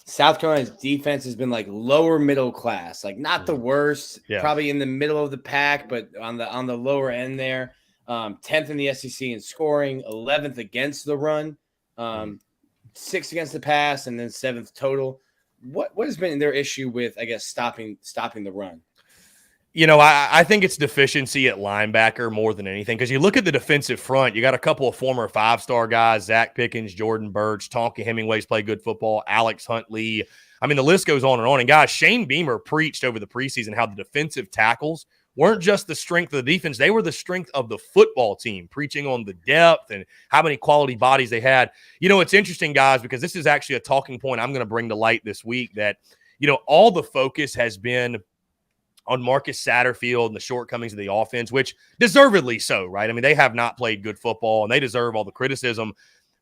South Carolina's defense has been like lower middle class, like not the worst, probably in the middle of the pack, but on the lower end there. 10th in the SEC in scoring, 11th against the run, 6th against the pass, and then 7th total. What has been their issue with, I guess, stopping the run? I think it's deficiency at linebacker more than anything, because you look at the defensive front, you got a couple of former 5-star guys, Zach Pickens, Jordan Birch, Tonka Hemingway's played good football, Alex Huntley. I mean, the list goes on and on. And guys, Shane Beamer preached over the preseason how the defensive tackles weren't just the strength of the defense. They were the strength of the football team, preaching on the depth and how many quality bodies they had. It's interesting, guys, because this is actually a talking point I'm going to bring to light this week that, all the focus has been on Marcus Satterfield and the shortcomings of the offense, which deservedly so, right? I mean, they have not played good football and they deserve all the criticism.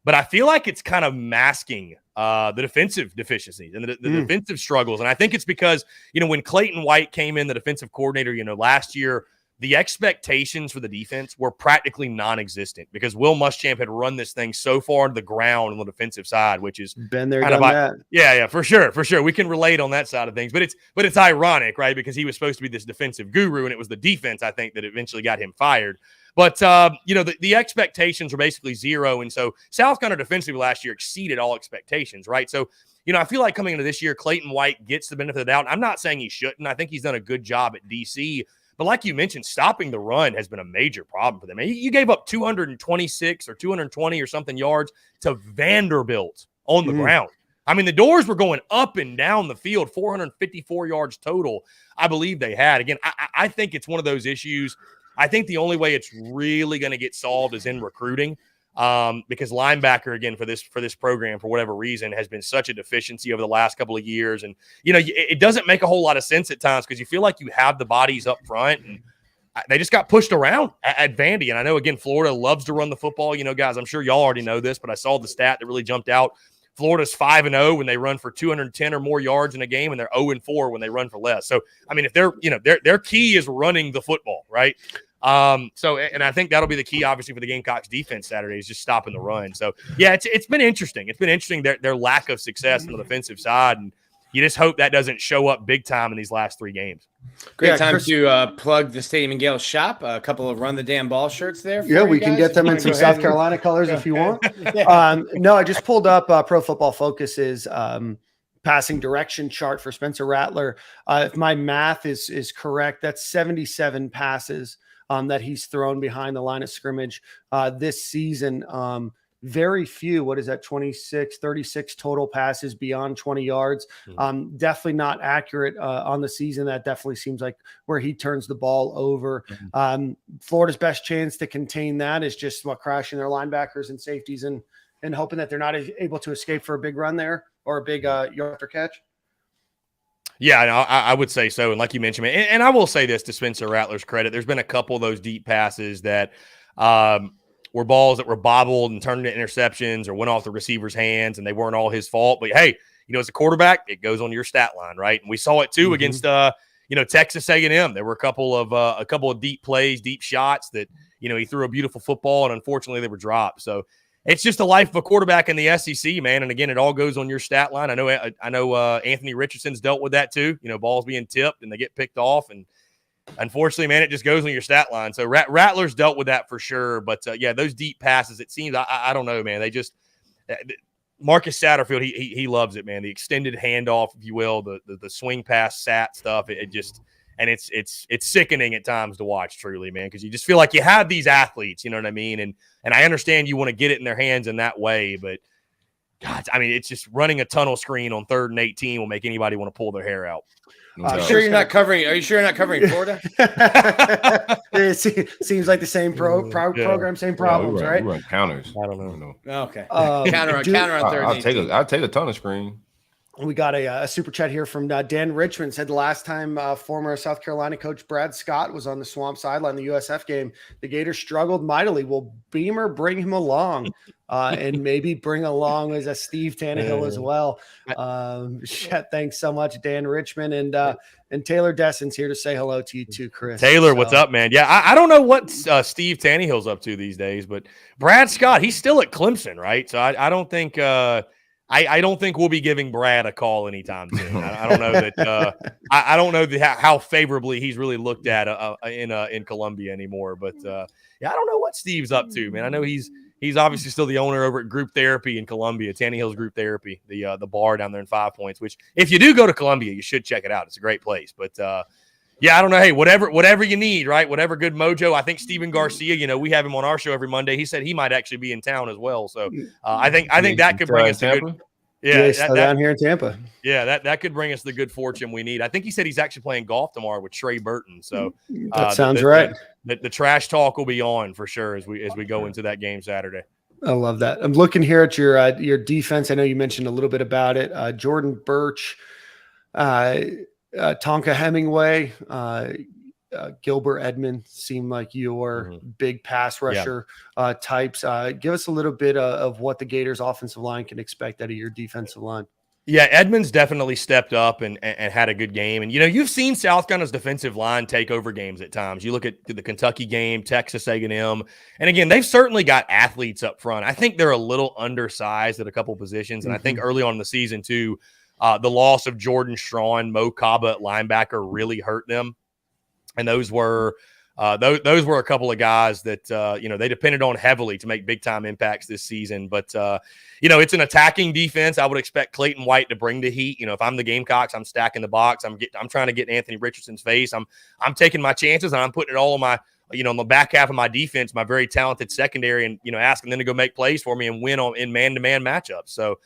But I feel like it's kind of masking the defensive deficiencies and the defensive struggles. And I think it's because, when Clayton White came in, the defensive coordinator, last year, the expectations for the defense were practically non-existent because Will Muschamp had run this thing so far to the ground on the defensive side, which is been there, done that. Yeah, for sure. We can relate on that side of things, but it's ironic, right? Because he was supposed to be this defensive guru, and it was the defense, I think, that eventually got him fired. But, the expectations were basically zero. And so South Carolina defensively last year exceeded all expectations, right? So, I feel like coming into this year, Clayton White gets the benefit of the doubt. I'm not saying he shouldn't. I think he's done a good job at DC. But like you mentioned, stopping the run has been a major problem for them. You gave up 226 or 220 or something yards to Vanderbilt on the ground. I mean, the doors were going up and down the field, 454 yards total, I believe they had. Again, I think it's one of those issues. I think the only way it's really going to get solved is in recruiting, because linebacker, again, for this program, for whatever reason, has been such a deficiency over the last couple of years. And, it doesn't make a whole lot of sense at times because you feel like you have the bodies up front and they just got pushed around at Vandy. And I know, again, Florida loves to run the football. Guys, I'm sure y'all already know this, but I saw the stat that really jumped out. Florida's 5-0 when they run for 210 or more yards in a game, and they're 0-4 when they run for less. So, I mean, if they're, their key is running the football, right? And I think that'll be the key, obviously, for the Gamecocks defense Saturday is just stopping the run. So, yeah, it's been interesting. It's been interesting their lack of success on the defensive side. And, you just hope that doesn't show up big time in these last 3 games. Great time to plug the Stadium and Gale shop. A couple of Run the Damn Ball shirts there. Yeah, we can get them in some South Carolina colors if you want. No, I just pulled up Pro Football Focus's passing direction chart for Spencer Rattler. If my math is correct, that's 77 passes that he's thrown behind the line of scrimmage this season. Very few, 36 total passes beyond 20 yards. Definitely not accurate on the season. That definitely seems like where he turns the ball over. Florida's best chance to contain that is just crashing their linebackers and safeties and hoping that they're not able to escape for a big run there or a big yard after catch. Yeah, no, I would say so. And like you mentioned, and I will say this to Spencer Rattler's credit, there's been a couple of those deep passes that were balls that were bobbled and turned into interceptions or went off the receiver's hands, and they weren't all his fault. But hey, as a quarterback, it goes on your stat line, right? And we saw it too against Texas A&M. There were a couple of deep plays, deep shots that he threw a beautiful football, and unfortunately they were dropped. So it's just the life of a quarterback in the SEC, man. And again, it all goes on your stat line. I know Anthony Richardson's dealt with that too. Balls being tipped and they get picked off, and unfortunately, man, it just goes on your stat line. So Rattler's dealt with that for sure. But yeah, those deep passes, it seems, I don't know, man. They just Marcus Satterfield, he loves it, man. The extended handoff, if you will, the swing pass sat stuff. It's sickening at times to watch, truly, man, because you just feel like you have these athletes, you know what I mean? And I understand you want to get it in their hands in that way, but God, I mean, it's just running a tunnel screen on 3rd and 18 will make anybody want to pull their hair out. Are you sure you're not covering Florida? It seems like the same program, same problems, right? We run counters. I don't know. Okay. Counter on 3rd. I'll take a tunnel screen. We got a super chat here from Dan Richmond. Said the last time former South Carolina coach Brad Scott was on the Swamp sideline, the USF game, the Gators struggled mightily. Will Beamer bring him along and maybe bring along as a Steve Tannehill as well? Thanks so much, Dan Richmond. And Taylor Desson's here to say hello to you too, Chris. Taylor, what's up, man? Yeah, I don't know what Steve Tannehill's up to these days, but Brad Scott, he's still at Clemson, right? So I don't think I don't think we'll be giving Brad a call anytime soon. I don't know that. I don't know how favorably he's really looked at in Columbia anymore. But yeah, I don't know what Steve's up to, man. I know he's obviously still the owner over at Group Therapy in Columbia, Tannehill's Group Therapy, the bar down there in 5 Points. Which, if you do go to Columbia, you should check it out. It's a great place. But yeah, I don't know. Hey, whatever you need, right? Whatever good mojo. I think Steven Garcia, we have him on our show every Monday. He said he might actually be in town as well. So I think that could bring us the good. Yeah, down here in Tampa. Yeah, that could bring us the good fortune we need. I think he said he's actually playing golf tomorrow with Trey Burton. So that sounds right. The trash talk will be on for sure as we go into that game Saturday. I love that. I'm looking here at your defense. I know you mentioned a little bit about it. Jordan Birch, Tonka Hemingway, Gilbert Edmond seem like your big pass rusher types. Give us a little bit of what the Gators offensive line can expect out of your defensive line. Yeah, Edmonds definitely stepped up and had a good game. And, you've seen South Carolina's defensive line take over games at times. You look at the Kentucky game, Texas A&M. And, again, they've certainly got athletes up front. I think they're a little undersized at a couple positions. And I think early on in the season, too, the loss of Jordan Strawn, Mo Kaba at linebacker really hurt them. And those were a couple of guys that, they depended on heavily to make big-time impacts this season. But, it's an attacking defense. I would expect Clayton White to bring the heat. If I'm the Gamecocks, I'm stacking the box. I'm trying to get in Anthony Richardson's face. I'm taking my chances, and I'm putting it all on my, on the back half of my defense, my very talented secondary, and, asking them to go make plays for me and win in man-to-man matchups. So,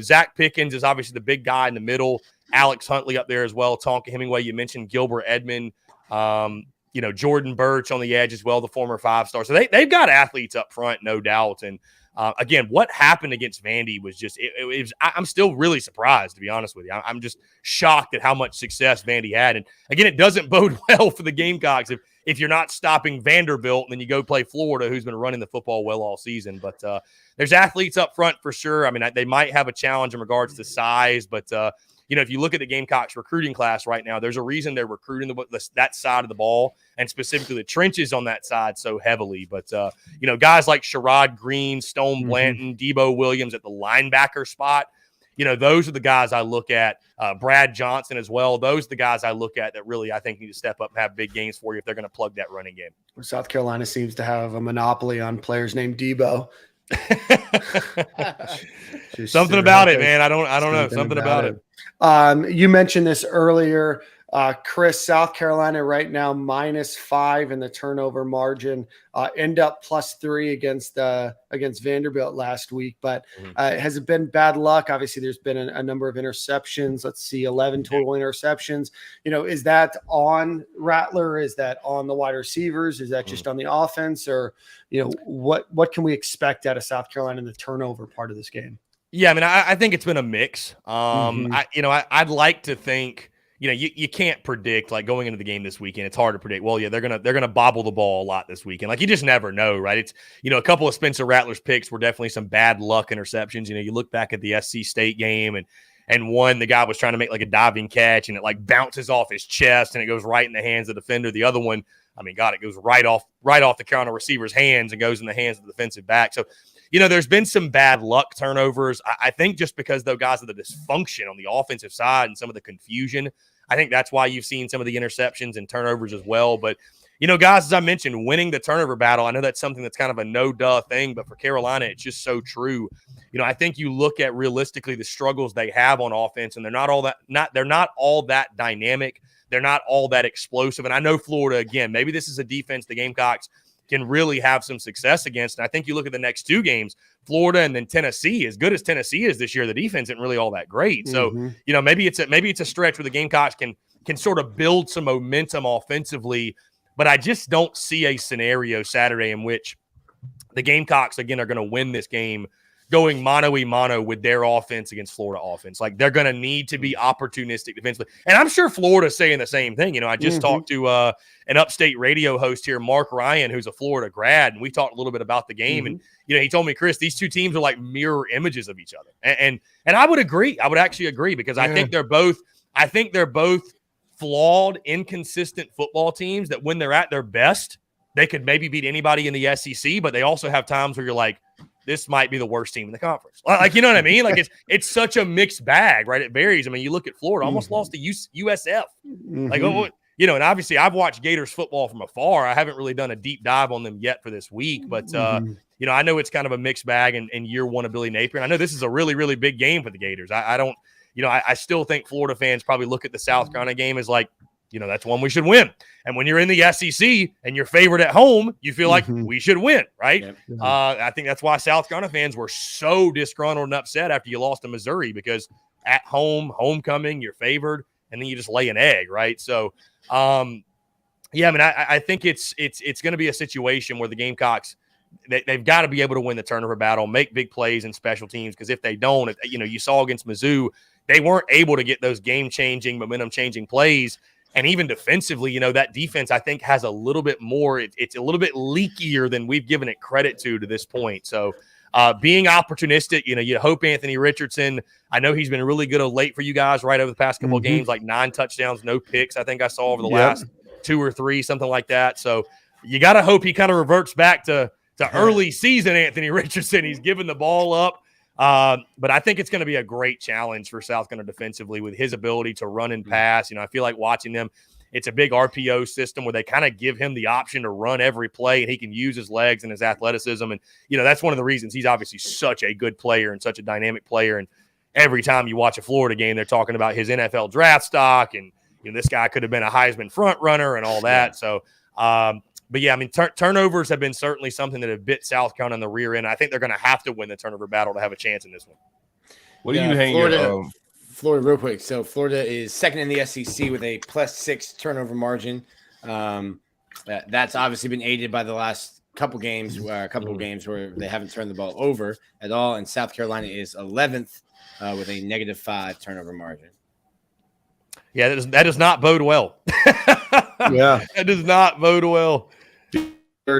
Zach Pickens is obviously the big guy in the middle. Alex Huntley up there as well. Tonka Hemingway, you mentioned Gilbert Edmond. Jordan Birch on the edge as well, the former 5-star. So they've got athletes up front, no doubt. And again, what happened against Vandy was just I'm still really surprised, to be honest with you. I'm just shocked at how much success Vandy had. And again, it doesn't bode well for the Gamecocks if you're not stopping Vanderbilt and then you go play Florida, who's been running the football well all season. But there's athletes up front for sure. I mean, they might have a challenge in regards to size, but if you look at the Gamecocks recruiting class right now, there's a reason they're recruiting that side of the ball and specifically the trenches on that side so heavily. But, guys like Sherrod Green, Stone Blanton, Debo Williams at the linebacker spot, those are the guys I look at. Brad Johnson as well. Those are the guys I look at that really I think need to step up and have big games for you if they're going to plug that running game. South Carolina seems to have a monopoly on players named Debo. Something about it, man. I don't know. Something about it. You mentioned this earlier. Chris, South Carolina right now -5 in the turnover margin. End up +3 against Vanderbilt last week, but has it been bad luck? Obviously, there's been a number of interceptions. Let's see, 11 total interceptions. Is that on Rattler? Is that on the wide receivers? Is that just on the offense? Or what can we expect out of South Carolina in the turnover part of this game? Yeah, I mean, I think it's been a mix. I'd like to think. You can't predict, like, going into the game this weekend. It's hard to predict. Well, yeah, they're gonna bobble the ball a lot this weekend. Like, you just never know, right? It's a couple of Spencer Rattler's picks were definitely some bad luck interceptions. You look back at the SC State game and one, the guy was trying to make like a diving catch and it like bounces off his chest and it goes right in the hands of the defender. The other one, I mean, God, it goes right off the Carolina receiver's hands and goes in the hands of the defensive back. So, there's been some bad luck turnovers. I think just because those guys of the dysfunction on the offensive side and some of the confusion, I think that's why you've seen some of the interceptions and turnovers as well. But, guys, as I mentioned, winning the turnover battle, I know that's something that's kind of a no-duh thing, but for Carolina, it's just so true. I think you look at realistically the struggles they have on offense, and they're not all that dynamic. They're not all that explosive. And I know Florida, again, maybe this is a defense the Gamecocks can really have some success against. And I think you look at the next two games, Florida and then Tennessee. As good as Tennessee is this year, the defense isn't really all that great. So, maybe it's a stretch where the Gamecocks can sort of build some momentum offensively. But I just don't see a scenario Saturday in which the Gamecocks, again, are going to win this game going mano-a-mano with their offense against Florida offense. Like, they're going to need to be opportunistic defensively. And I'm sure Florida's saying the same thing. I just talked to an upstate radio host here, Mark Ryan, who's a Florida grad, and we talked a little bit about the game. And, he told me, Chris, these two teams are like mirror images of each other. And I would agree. I would actually agree because I think they're both flawed, inconsistent football teams that when they're at their best, they could maybe beat anybody in the SEC, but they also have times where you're like, this might be the worst team in the conference. Like, you know what I mean? Like, it's such a mixed bag, right? It varies. I mean, you look at Florida, almost lost to USF. Like, and obviously I've watched Gators football from afar. I haven't really done a deep dive on them yet for this week, but, I know it's kind of a mixed bag in year one of Billy Napier. And I know this is a really, really big game for the Gators. I still think Florida fans probably look at the South Carolina game as like, that's one we should win. And when you're in the SEC and you're favored at home, you feel like we should win, right? Yep. I think that's why South Carolina fans were so disgruntled and upset after you lost to Missouri because at home, homecoming, you're favored, and then you just lay an egg, right? So, I think it's going to be a situation where the Gamecocks, they've got to be able to win the turnover battle, make big plays in special teams, because if they don't, you saw against Mizzou, they weren't able to get those game-changing, momentum-changing plays. And even defensively, that defense, I think, has a little bit more. It's a little bit leakier than we've given it credit to this point. So being opportunistic, you hope Anthony Richardson, I know he's been really good of late for you guys right over the past couple of games, like 9 touchdowns, no picks, I think I saw over the last 2 or 3, something like that. So you got to hope he kind of reverts back to early season Anthony Richardson. He's given the ball up. But I think it's going to be a great challenge for South Carolina defensively with his ability to run and pass. I feel like watching them, it's a big RPO system where they kind of give him the option to run every play and he can use his legs and his athleticism. And, that's one of the reasons he's obviously such a good player and such a dynamic player. And every time you watch a Florida game, they're talking about his NFL draft stock and, this guy could have been a Heisman front runner and all that. So, but yeah, I mean, turnovers have been certainly something that have bit South Carolina in the rear end. I think they're going to have to win the turnover battle to have a chance in this one. What do you hang Florida, real quick. So Florida is second in the SEC with a +6 turnover margin. That's obviously been aided by the last couple games where they haven't turned the ball over at all. And South Carolina is 11th with a -5 turnover margin. Yeah, that does not bode well. Yeah, that does not bode well.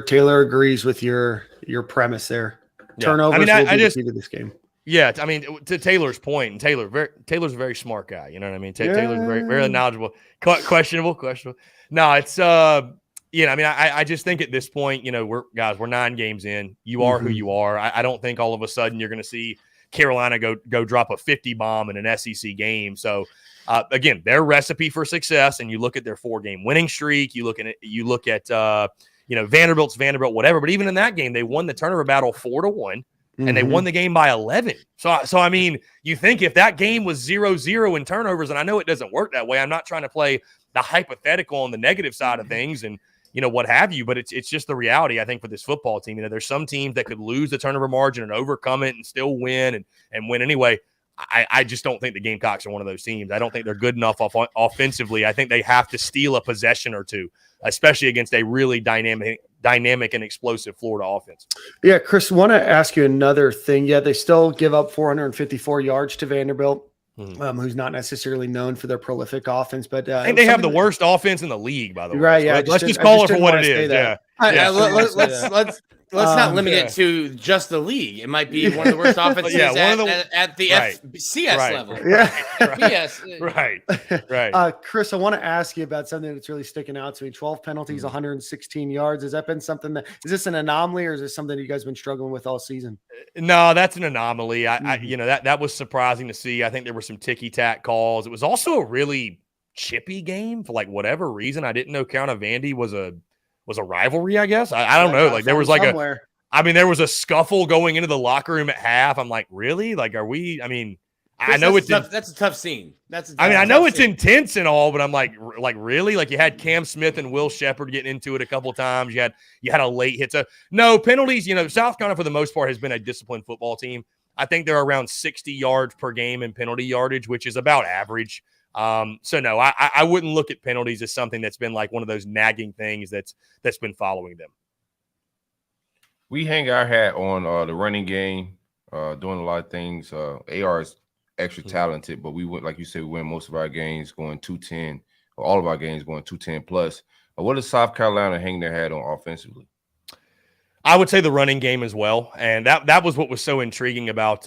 Taylor agrees with your premise there. Turnovers will be the key to this game. Yeah, I mean, to Taylor's point, and Taylor's a very smart guy. You know what I mean? Taylor's very, very knowledgeable. Questionable. No, it's I just think at this point, we're 9 games in. You are who you are. I don't think all of a sudden you're going to see Carolina go drop a 50 bomb in an SEC game. So again, their recipe for success, and you look at their 4-game winning streak, you look at Vanderbilt's Vanderbilt, whatever. But even in that game, they won the turnover battle 4-1. And they won the game by 11. So I mean, you think if that game was 0-0 in turnovers, and I know it doesn't work that way. I'm not trying to play the hypothetical on the negative side of things and, what have you, but it's just the reality, I think, for this football team. There's some teams that could lose the turnover margin and overcome it and still win and win anyway. I just don't think the Gamecocks are one of those teams. I don't think they're good enough offensively. I think they have to steal a possession or two, especially against a really dynamic and explosive Florida offense. Yeah, Chris, want to ask you another thing. Yeah, they still give up 454 yards to Vanderbilt, who's not necessarily known for their prolific offense. But I think they have the worst offense in the league, by the way. Right, yeah. Let's just call it for what it is. Yeah. Let's not limit it to just the league. It might be one of the worst offenses at the FCS level. Yeah. Right. Chris, I want to ask you about something that's really sticking out to me. 12 penalties, 116 yards. Has that been something is this an anomaly, or is this something you guys have been struggling with all season? No, that's an anomaly. That was surprising to see. I think there were some ticky-tack calls. It was also a really chippy game for whatever reason. I didn't know Carolina Vandy was a rivalry, I guess. I don't know. There was there was a scuffle going into the locker room at half. I'm like, really? Are we? I mean, Chris, I know that's a tough scene. I know it's intense and all, but I'm like really? You had Cam Smith and Will Shepherd getting into it a couple of times. You had a late hit. So no penalties. South Carolina for the most part has been a disciplined football team. I think they're around 60 yards per game in penalty yardage, which is about average. So no, I wouldn't look at penalties as something that's been one of those nagging things that's been following them. We hang our hat on the running game, doing a lot of things. AR is extra talented, but we went, like you said, we win most of our games going 210, or all of our games going 210 plus. What does South Carolina hang their hat on offensively? I would say the running game as well, and that was what was so intriguing about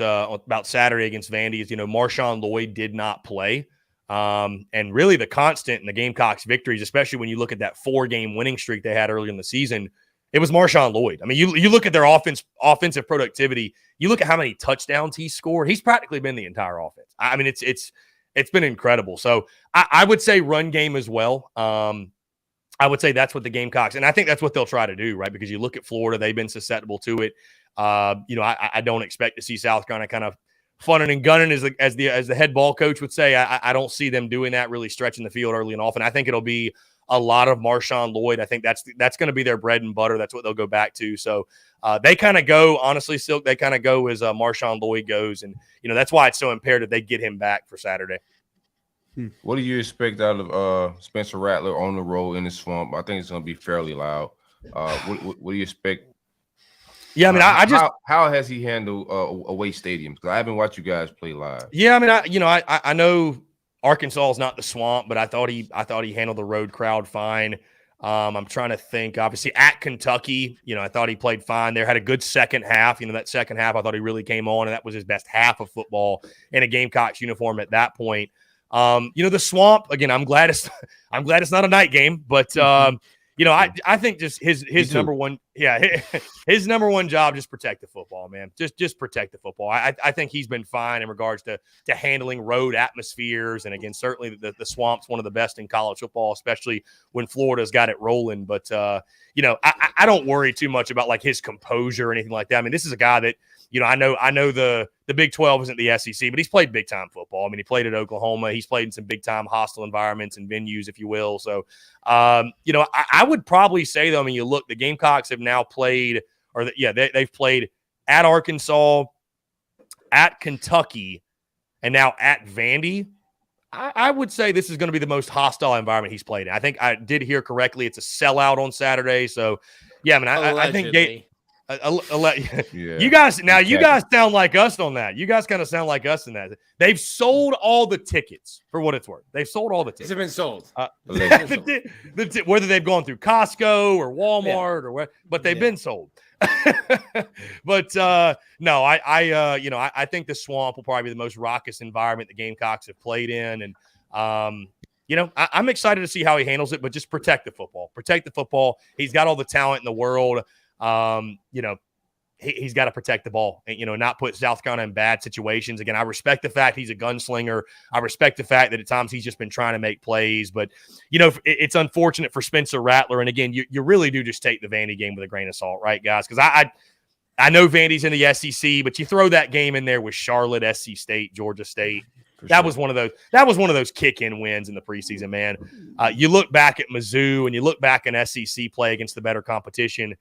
Saturday against Vandy is Marshawn Lloyd did not play. And really the constant in the Gamecocks victories, especially when you look at that 4-game winning streak they had early in the season, it was Marshawn Lloyd. I mean, you look at their offensive productivity, you look at how many touchdowns he scored. He's practically been the entire offense. I mean, it's been incredible. So I would say run game as well. I would say that's what the Gamecocks, and I think that's what they'll try to do, right? Because you look at Florida, they've been susceptible to it. I don't expect to see South Carolina kind of funning and gunning as the head ball coach would say. I don't see them doing that, really stretching the field early and often. I think it'll be a lot of Marshawn Lloyd. I think that's going to be their bread and butter. That's what they'll go back to. So they kind of go, honestly, Silk, they kind of go as Marshawn Lloyd goes. And, that's why it's so imperative they get him back for Saturday. What do you expect out of Spencer Rattler on the road in the swamp? I think it's going to be fairly loud. What do you expect? Yeah, I mean, how has he handled away stadiums? Because I haven't watched you guys play live. Yeah, I mean, I know Arkansas is not the swamp, but I thought he handled the road crowd fine. I'm trying to think. Obviously, at Kentucky, I thought he played fine there. Had a good second half. That second half, I thought he really came on, and that was his best half of football in a Gamecocks uniform at that point. The swamp again. I'm glad it's not a night game, but I think just his number one, his number one job, just protect the football, man. Just protect the football. I think he's been fine in regards to handling road atmospheres, and again, certainly the swamp's one of the best in college football, especially when Florida's got it rolling. But I don't worry too much about his composure or anything like that. I mean, this is a guy that I know the Big 12 isn't the SEC, but he's played big time football. I mean, he played at Oklahoma. He's played in some big time hostile environments and venues, if you will. So, I would probably say though, I mean, you look, the Gamecocks have now played, they've played at Arkansas, at Kentucky, and now at Vandy. I would say this is going to be the most hostile environment he's played in. I think I did hear correctly. It's a sellout on Saturday. So, yeah, I mean, I think you guys sound like us on that. You guys kind of sound like us in that. They've sold all the tickets for what it's worth. They've sold all the tickets. Have been sold. Whether they've gone through Costco or Walmart or what, but they've been sold. But no, I think the swamp will probably be the most raucous environment the Gamecocks have played in, and I'm excited to see how he handles it. But just protect the football. Protect the football. He's got all the talent in the world. he's got to protect the ball and, not put South Carolina in bad situations. Again, I respect the fact he's a gunslinger. I respect the fact that at times he's just been trying to make plays. But, it's unfortunate for Spencer Rattler. And, again, you really do just take the Vandy game with a grain of salt, right, guys? Because I know Vandy's in the SEC, but you throw that game in there with Charlotte, SC State, Georgia State. That was one of those kick-in wins in the preseason, man. You look back at Mizzou and you look back in SEC play against the better competition.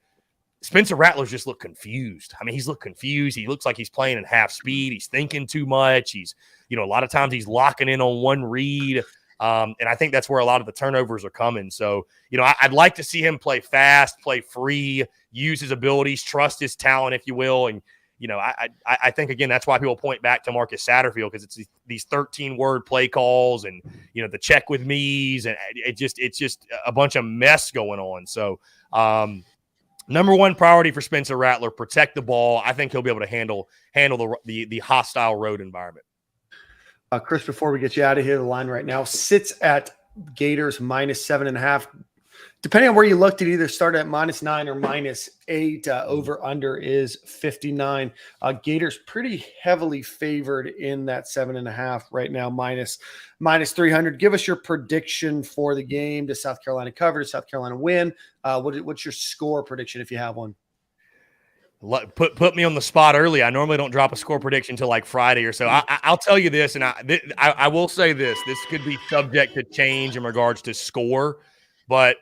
Spencer Rattler's just looked confused. I mean, he's looked confused. He looks like he's playing in half speed. He's thinking too much. He's, a lot of times he's locking in on one read. And I think that's where a lot of the turnovers are coming. So, I'd like to see him play fast, play free, use his abilities, trust his talent, if you will. And, I think, again, that's why people point back to Marcus Satterfield, because it's these 13-word play calls and, the check with me's. And it's just a bunch of mess going on. So, number one priority for Spencer Rattler, protect the ball. I think he'll be able to handle the hostile road environment. Chris, before we get you out of here, the line right now sits at Gators -7.5. Depending on where you looked, it either started at -9 or -8. Over under is 59. Gators pretty heavily favored in that 7.5 right now, minus 300. Give us your prediction for the game. Does South Carolina cover? Does South Carolina win? What's your score prediction if you have one? Put me on the spot early. I normally don't drop a score prediction until like Friday or so. I'll tell you this, and I will say this. This could be subject to change in regards to score, but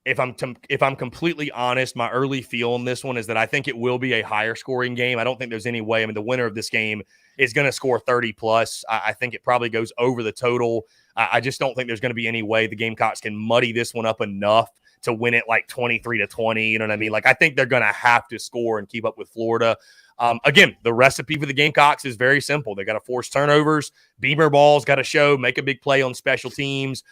if I'm completely honest, my early feel on this one is that I think it will be a higher scoring game. I don't think there's any way. I mean, the winner of this game is going to score 30 plus. I think it probably goes over the total. I just don't think there's going to be any way the Gamecocks can muddy this one up enough to win it like 23-20. You know what I mean? Like, I think they're going to have to score and keep up with Florida. Again, the recipe for the Gamecocks is very simple. They got to force turnovers. Beamer ball's got to show, make a big play on special teams.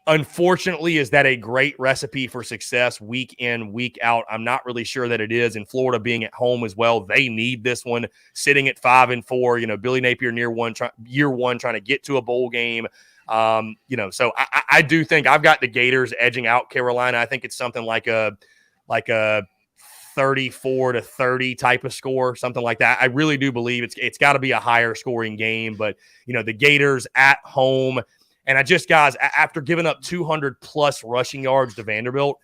Unfortunately, is that a great recipe for success week in, week out? I'm not really sure that it is. And Florida being at home as well, they need this one. Sitting at 5-4, Billy Napier year one trying to get to a bowl game. So I do think I've got the Gators edging out Carolina. I think it's something like a 34-30 type of score, something like that. I really do believe it's got to be a higher scoring game. But the Gators at home. And guys, after giving up 200 plus rushing yards to Vanderbilt,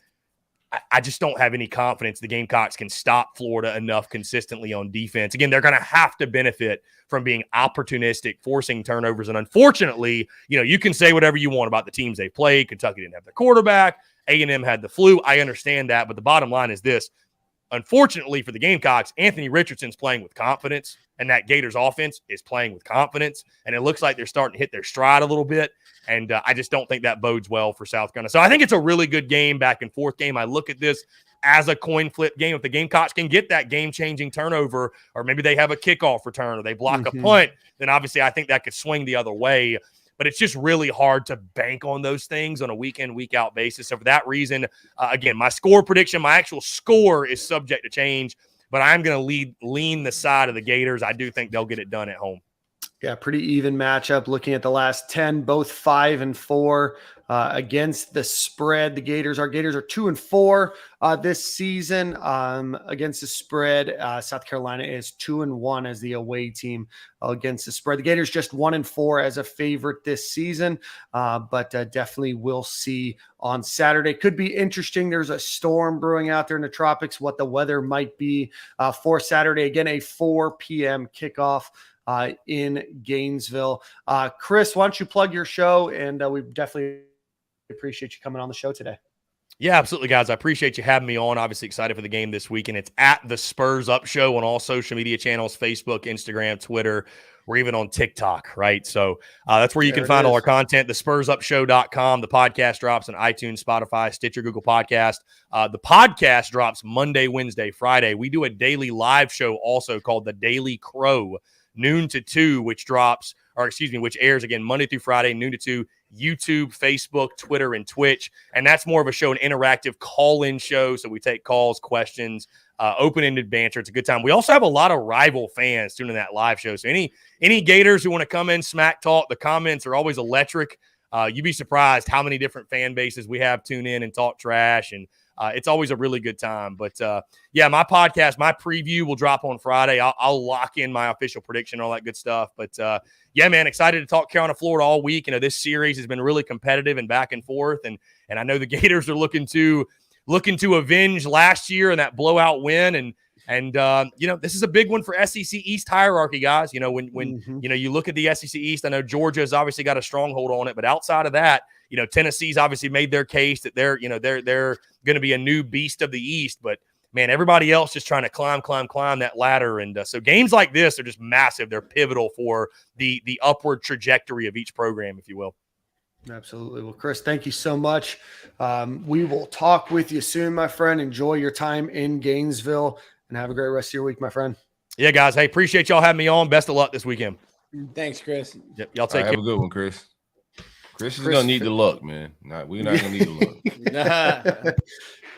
I just don't have any confidence the Gamecocks can stop Florida enough consistently on defense. Again, they're going to have to benefit from being opportunistic, forcing turnovers. And unfortunately, you can say whatever you want about the teams they played. Kentucky didn't have their quarterback. A&M had the flu. I understand that. But the bottom line is this. Unfortunately for the Gamecocks, Anthony Richardson's playing with confidence, and that Gators offense is playing with confidence, and it looks like they're starting to hit their stride a little bit, and I just don't think that bodes well for South Carolina. So I think it's a really good game, back and forth game. I look at this as a coin flip game. If the Gamecocks can get that game-changing turnover, or maybe they have a kickoff return, or they block a punt, then obviously I think that could swing the other way. But it's just really hard to bank on those things on a week-in, week-out basis. So for that reason, again, my score prediction, my actual score is subject to change, but I'm going to lean the side of the Gators. I do think they'll get it done at home. Yeah, pretty even matchup. Looking at the last 10, both 5-4 against the spread. Our Gators are 2-4 this season against the spread. South Carolina is 2-1 as the away team against the spread. The Gators just 1-4 as a favorite this season, but definitely we'll see on Saturday. Could be interesting. There's a storm brewing out there in the tropics. What the weather might be for Saturday. Again, a 4 p.m. kickoff in Gainesville. Chris, why don't you plug your show? And we definitely appreciate you coming on the show today. Yeah, absolutely, guys. I appreciate you having me on. Obviously excited for the game this week, and it's at the Spurs Up Show on all social media channels, Facebook, Instagram, Twitter. We're even on TikTok, right? So that's where you can find all our content, thespursupshow.com. The podcast drops on iTunes, Spotify, Stitcher, Google Podcast. The podcast drops Monday, Wednesday, Friday. We do a daily live show also called The Daily Crow, noon to 2, which airs again Monday through Friday, noon to 2, YouTube, Facebook, Twitter, and Twitch. And that's more of a show, an interactive call-in show. So we take calls, questions, open-ended banter. It's a good time. We also have a lot of rival fans tuning in that live show. So any Gators who want to come in, smack talk, the comments are always electric. You'd be surprised how many different fan bases we have tune in and talk trash. And it's always a really good time. But yeah, my podcast, my preview will drop on Friday. I'll lock in my official prediction, all that good stuff. But yeah, man, excited to talk Carolina, Florida all week. This series has been really competitive and back and forth, and I know the Gators are looking to avenge last year and that blowout win. And this is a big one for SEC East hierarchy, guys. When you look at the SEC East, I know Georgia has obviously got a stronghold on it, but outside of that, Tennessee's obviously made their case that they're going to be a new beast of the East. But man, everybody else just trying to climb that ladder. And so games like this are just massive. They're pivotal for the upward trajectory of each program, if you will. Absolutely. Well, Chris, thank you so much. We will talk with you soon, my friend. Enjoy your time in Gainesville and have a great rest of your week, my friend. Yeah, guys. Hey, appreciate y'all having me on. Best of luck this weekend. Thanks, Chris. Yep, y'all take care. Have a good one, Chris. Chris is going to need the luck, man. We're not going to need the luck.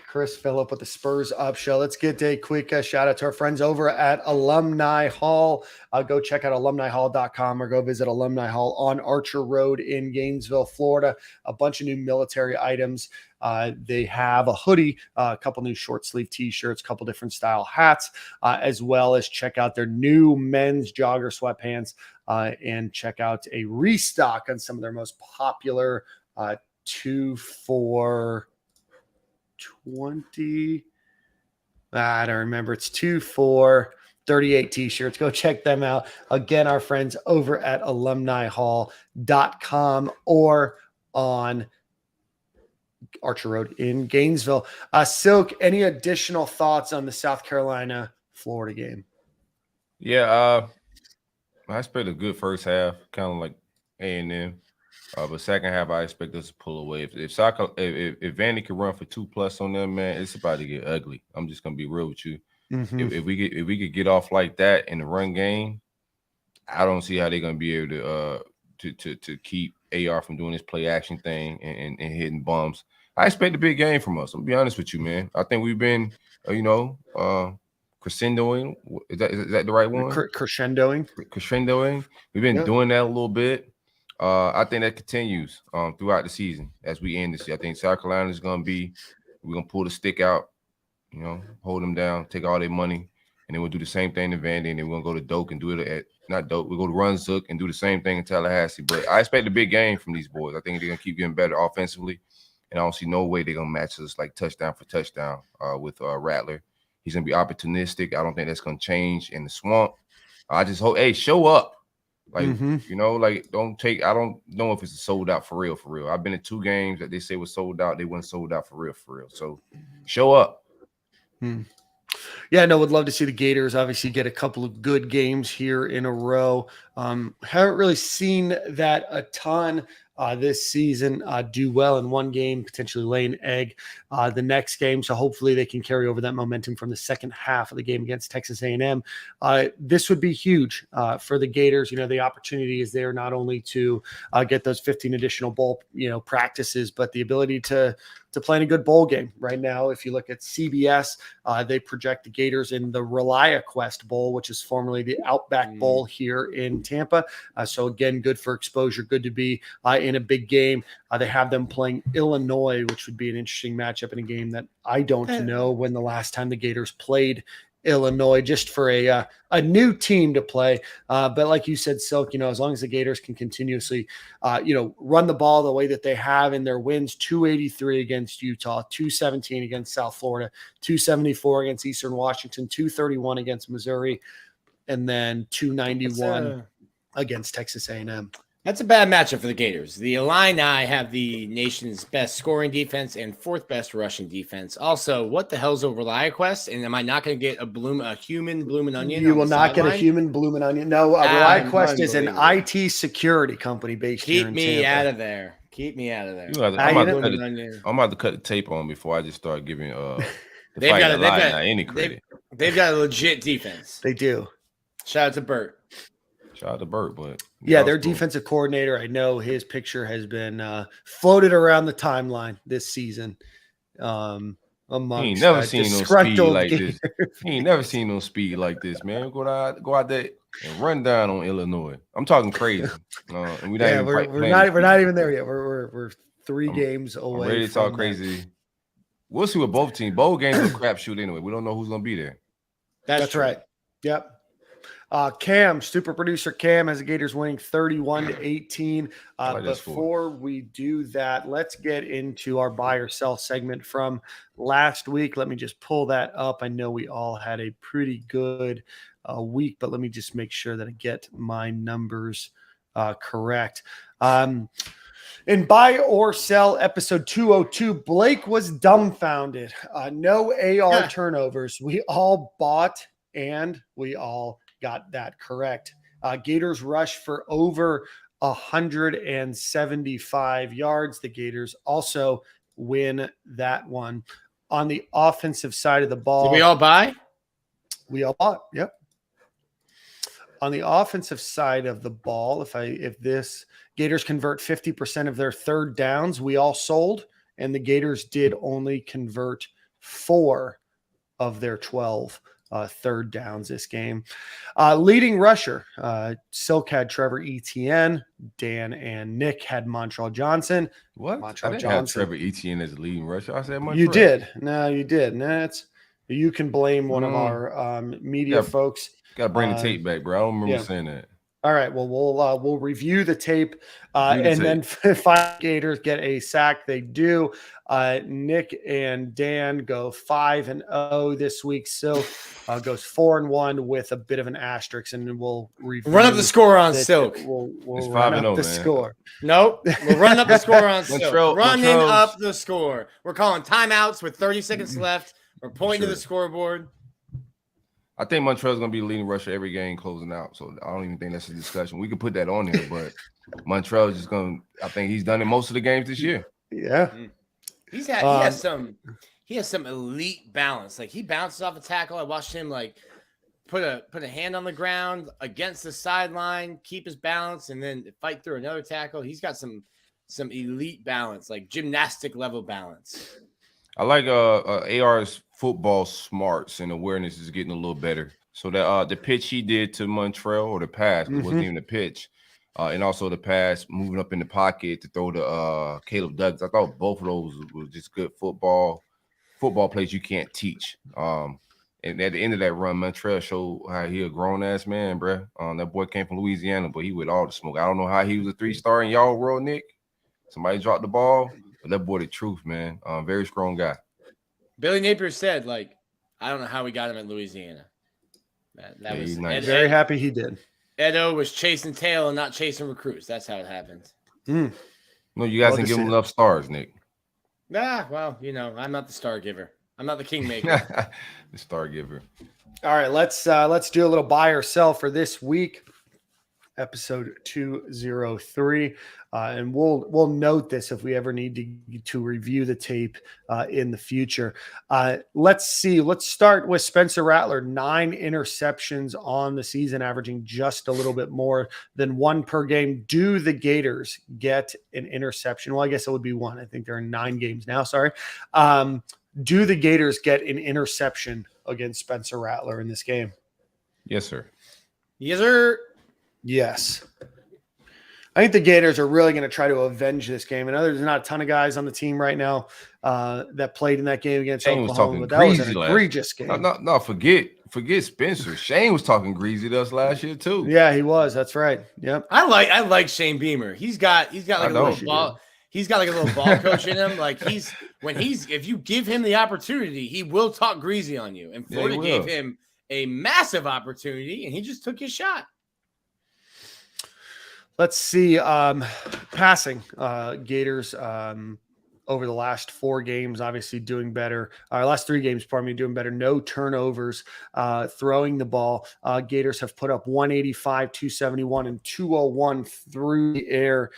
Chris Phillips with the Spurs Up Show. Let's get a quick shout out to our friends over at Alumni Hall. Go check out alumnihall.com or go visit Alumni Hall on Archer Road in Gainesville, Florida. A bunch of new military items. They have a hoodie, a couple new short sleeve t-shirts, a couple different style hats, as well as check out their new men's jogger sweatpants and check out a restock on some of their most popular 2 for $20. I don't remember. It's 2 for $38 t-shirts. Go check them out. Again, our friends over at alumnihall.com or on Archer Road in Gainesville. Silk, any additional thoughts on the South Carolina Florida game? Yeah, I expect a good first half, kind of like A&M. But second half, I expect us to pull away. If Vandy can run for 2+ on them, man, it's about to get ugly. I'm just gonna be real with you. Mm-hmm. If we could get off like that in the run game, I don't see how they're gonna be able to keep AR from doing this play action thing and hitting bumps. I expect a big game from us. I'm gonna be honest with you, man. I think we've been, crescendoing. Is that the right one? Crescendoing. We've been doing that a little bit. I think that continues throughout the season as we end this year. I think South Carolina is going to be, we're going to pull the stick out, hold them down, take all their money, and then we'll do the same thing to Vandy, and then we're going to go to Doak and do it at, not Doak, we'll go to Run Zook and do the same thing in Tallahassee. But I expect a big game from these boys. I think they're going to keep getting better offensively, and I don't see no way they're going to match us like touchdown for touchdown with Rattler. He's going to be opportunistic. I don't think that's going to change in the swamp. I just hope, hey, show up. Like, don't take, I don't know if it's sold out for real. I've been in 2 games that they say was sold out. They weren't sold out for real. So show up. Yeah, no, would love to see the Gators obviously get a couple of good games here in a row. Haven't really seen that a ton this season. Do well in one game, potentially lay an egg the next game. So hopefully they can carry over that momentum from the second half of the game against Texas A&M. This would be huge for the Gators. The opportunity is there not only to get those 15 additional bowl practices, but the ability to play in a good bowl game. Right now, if you look at CBS, they project the Gators in the ReliaQuest Bowl, which is formerly the Outback Bowl here in Tampa. So again, good for exposure, good to be in a big game. They have them playing Illinois, which would be an interesting matchup in a game that I don't know when the last time the Gators played Illinois, just for a new team to play. But like you said, Silk, as long as the Gators can continuously, run the ball the way that they have in their wins, 283 against Utah, 217 against South Florida, 274 against Eastern Washington, 231 against Missouri, and then 291 against Texas A&M. That's a bad matchup for the Gators. The Illini have the nation's best scoring defense and 4th best rushing defense. Also, what the hell's a ReliaQuest? And am I not going to get a human blooming onion? You will not get a human blooming onion. No, ReliaQuest is an IT security company based here in Tampa. Keep me out of there. I'm about to cut the tape on before I just start giving they've got any credit. They've got a legit defense. They do. Shout out to Bert. But yeah, their defensive coordinator, I know his picture has been floated around the timeline this season. Amongst he ain't never seen no speed like this. He ain't never seen no speed like this, man. Go out there and run down on Illinois. I'm talking crazy. And we're not even there yet. We're 3 games away. I'm ready to talk crazy. We'll see with both teams. Bowl games are a crapshoot anyway. We don't know who's going to be there. That's right. Yep. Cam, super producer Cam, has the Gators winning 31-18. Before we do that, let's get into our buy or sell segment from last week. Let me just pull that up. I know we all had a pretty good week, but let me just make sure that I get my numbers correct. In buy or sell episode 202, Blake was dumbfounded. No AR turnovers. We all bought and we all got that correct. Gators rush for over 175 yards. The Gators also win that one. On the offensive side of the ball. Did we all buy? We all bought. Yep. On the offensive side of the ball, if this Gators convert 50% of their third downs, we all sold, and the Gators did only convert 4 of their 12 third downs this game. Leading rusher, Silk had Trevor Etienne, Dan and Nick had Montreal Johnson. What? Montreal I didn't Johnson. have Trevor Etienne as the leading rusher. I said Montreal. You did. No, you did. You can blame one of our media folks. Got to bring the tape back, bro. I don't remember saying that. All right. Well, we'll review the tape, then five Gators get a sack. They do. Nick and Dan go 5-0 this week. So goes 4-1 with a bit of an asterisk, and then we'll review. Run up the score on Silk. We'll it's run 5-0, up the man. score. Nope. We'll run up the score on Silk. Running Montreal's up the score. We're calling timeouts with 30 seconds left. We're pointing to the scoreboard. I think Montreal's going to be the leading rusher every game closing out. So I don't even think that's a discussion. We could put that on there, but Montreal's just going to – I think he's done it most of the games this year. Yeah. He has some elite balance. Like, he bounces off a tackle. I watched him, like, put a hand on the ground against the sideline, keep his balance, and then fight through another tackle. He's got some elite balance, like gymnastic level balance. I like AR's football smarts and awareness is getting a little better. So that the pitch he did to Montreal, or the pass, it wasn't even the pitch, and also the pass moving up in the pocket to throw to Caleb Douglas. I thought both of those were just good football plays you can't teach. And at the end of that run, Montreal showed how he a grown ass man, bro. That boy came from Louisiana, but he with all the smoke. I don't know how he was a 3-star in y'all world, Nick. Somebody dropped the ball. But that boy, the truth, man. Very strong guy. Billy Napier said, like, I don't know how we got him at Louisiana. That was nice. Very happy he did. Edo was chasing tail and not chasing recruits. That's how it happened. No, you guys didn't give him enough stars, Nick. Well, I'm not the star giver. I'm not the kingmaker. The star giver. All right, let's do a little buy or sell for this week. Episode 203, and we'll note this if we ever need to review the tape in the future. Let's see. Let's start with Spencer Rattler. 9 interceptions on the season, averaging just a little bit more than 1 per game. Do the Gators get an interception? Well, I guess it would be 1. I think they're in 9 games now. Sorry. Do the Gators get an interception against Spencer Rattler in this game? Yes, sir. Yes, sir. Yes. I think the Gators are really going to try to avenge this game. And there's not a ton of guys on the team right now that played in that game against Oklahoma, but that was an egregious game. No, forget Spencer. Shane was talking greasy to us last year too. Yeah, he was. That's right. Yep. I like Shane Beamer. He's got like a little ball. He's got like a little ball coach in him. Like if you give him the opportunity, he will talk greasy on you. And Florida gave him a massive opportunity, and he just took his shot. Let's see. Passing Gators over the last 4 games, obviously doing better. Last 3 games, doing better. No turnovers throwing the ball. Gators have put up 185, 271, and 201 through the air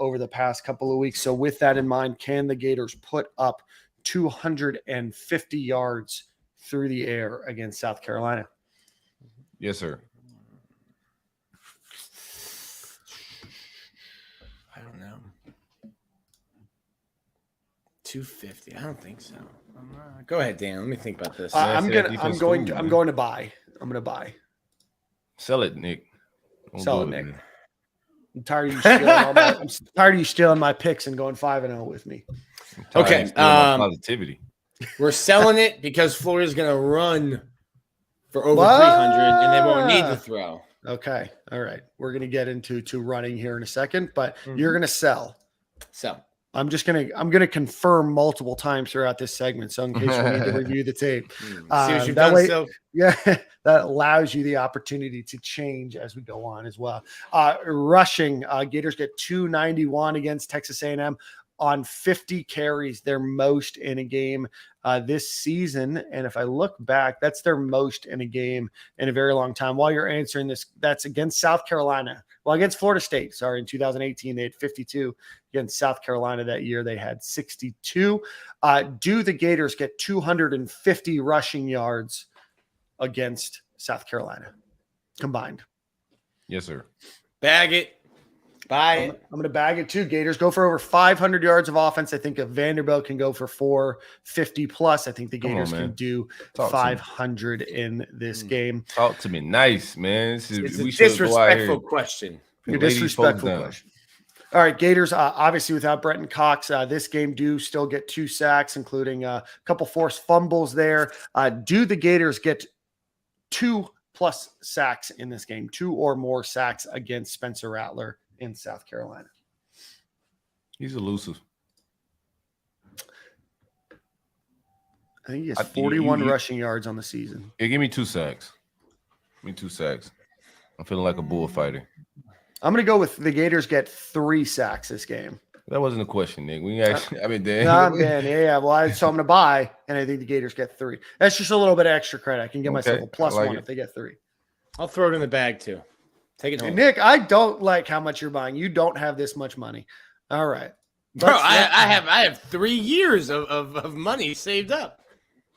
over the past couple of weeks. So with that in mind, can the Gators put up 250 yards through the air against South Carolina? Yes, sir. I don't know. 250. I don't think so. Go ahead, Dan. Let me think about this. I'm going to buy. I'm going to buy. Sell it, Nick. Sell it, Nick. I'm tired of you stealing my picks and going 5-0 with me. Okay. Positivity. We're selling it because Florida's going to run for over 300 and they won't need to throw. Okay. All right. We're going to get into running here in a second, but you're going to sell. Sell. I'm going to confirm multiple times throughout this segment. So in case we need to review the tape, See what you've done. So yeah, that allows you the opportunity to change as we go on as well. Rushing, Gators get 291 against Texas A&M on 50 carries, their most in a game this season. And if I look back, that's their most in a game in a very long time. While you're answering this, that's against South Carolina. Well, against Florida State, sorry, in 2018, they had 52. Against South Carolina that year, they had 62. Do the Gators get 250 rushing yards against South Carolina combined? Yes, sir. bag it. Buy it. I'm going to bag it too. Gators go for over 500 yards of offense. I think if Vanderbilt can go for 450 plus, I think the Gators can do 500 in this game. Talk to me nice, man. It's a disrespectful question. A disrespectful question. All right, Gators, obviously without Brenton Cox, this game do still get 2 sacks, including a couple forced fumbles there. Do the Gators get 2+ sacks in this game, 2 or more sacks against Spencer Rattler in South Carolina? He's elusive. I think he has 41 rushing yards on the season. Yeah, give me 2 sacks. Give me 2 sacks. I'm feeling like a bullfighter. I'm going to go with the Gators get 3 sacks this game. That wasn't a question, Nick. We actually, I mean, Dan. Yeah. Well, so I'm going to buy, and I think the Gators get 3. That's just a little bit of extra credit. I can give myself a +1 if they get 3. I'll throw it in the bag too. Take it home. Nick, I don't like how much you're buying. You don't have this much money. All right. Bro, I have 3 years of money saved up.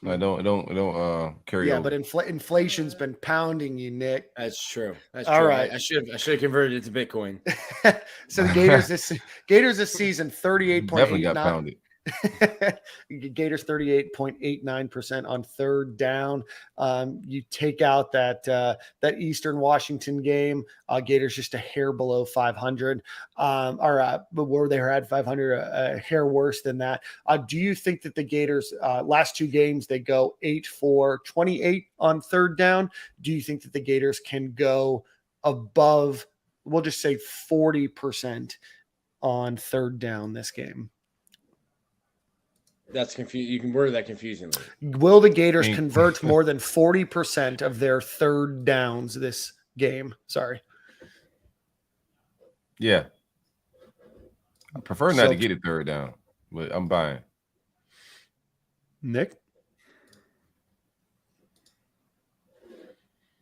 I don't carry over. Yeah, but inflation's been pounding you, Nick. That's true. All right. I should have converted it to Bitcoin. So the Gators this season 38.89. Definitely got pounded. Gators 38.89% on third down. You take out that Eastern Washington game. Gators just a hair below 500. But where they were at 500, a hair worse than that. Do you think that the Gators last 2 games they go 8 for 28 on third down? Do you think that the Gators can go above, we'll just say 40% on third down this game? That's confusing. You can word that confusingly. Will the Gators convert more than 40% of their third downs this game? Sorry. Yeah. I prefer not to get it third down, but I'm buying. Nick?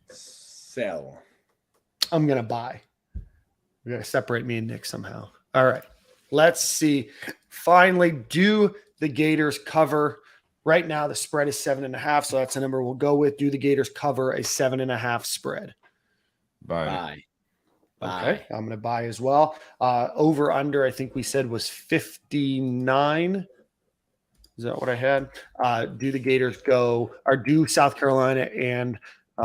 Sell. I'm going to buy. We're going to separate me and Nick somehow. All right. Let's see. Finally, do the Gators cover? Right now, the spread is 7.5, so that's the number we'll go with. Do the Gators cover a 7.5 spread? Buy. Okay, I'm going to buy as well. Over under, I think we said was 59. Is that what I had? Do the Gators go, or do South Carolina and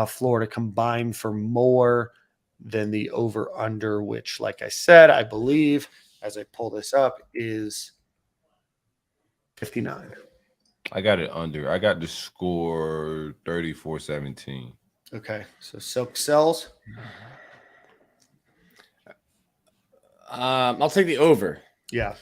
Florida combine for more than the over under, which, like I said, I believe, as I pull this up, is 59. I got it under. I got the score 34-17. Okay, so Silk sells. I'll take the over. Yeah.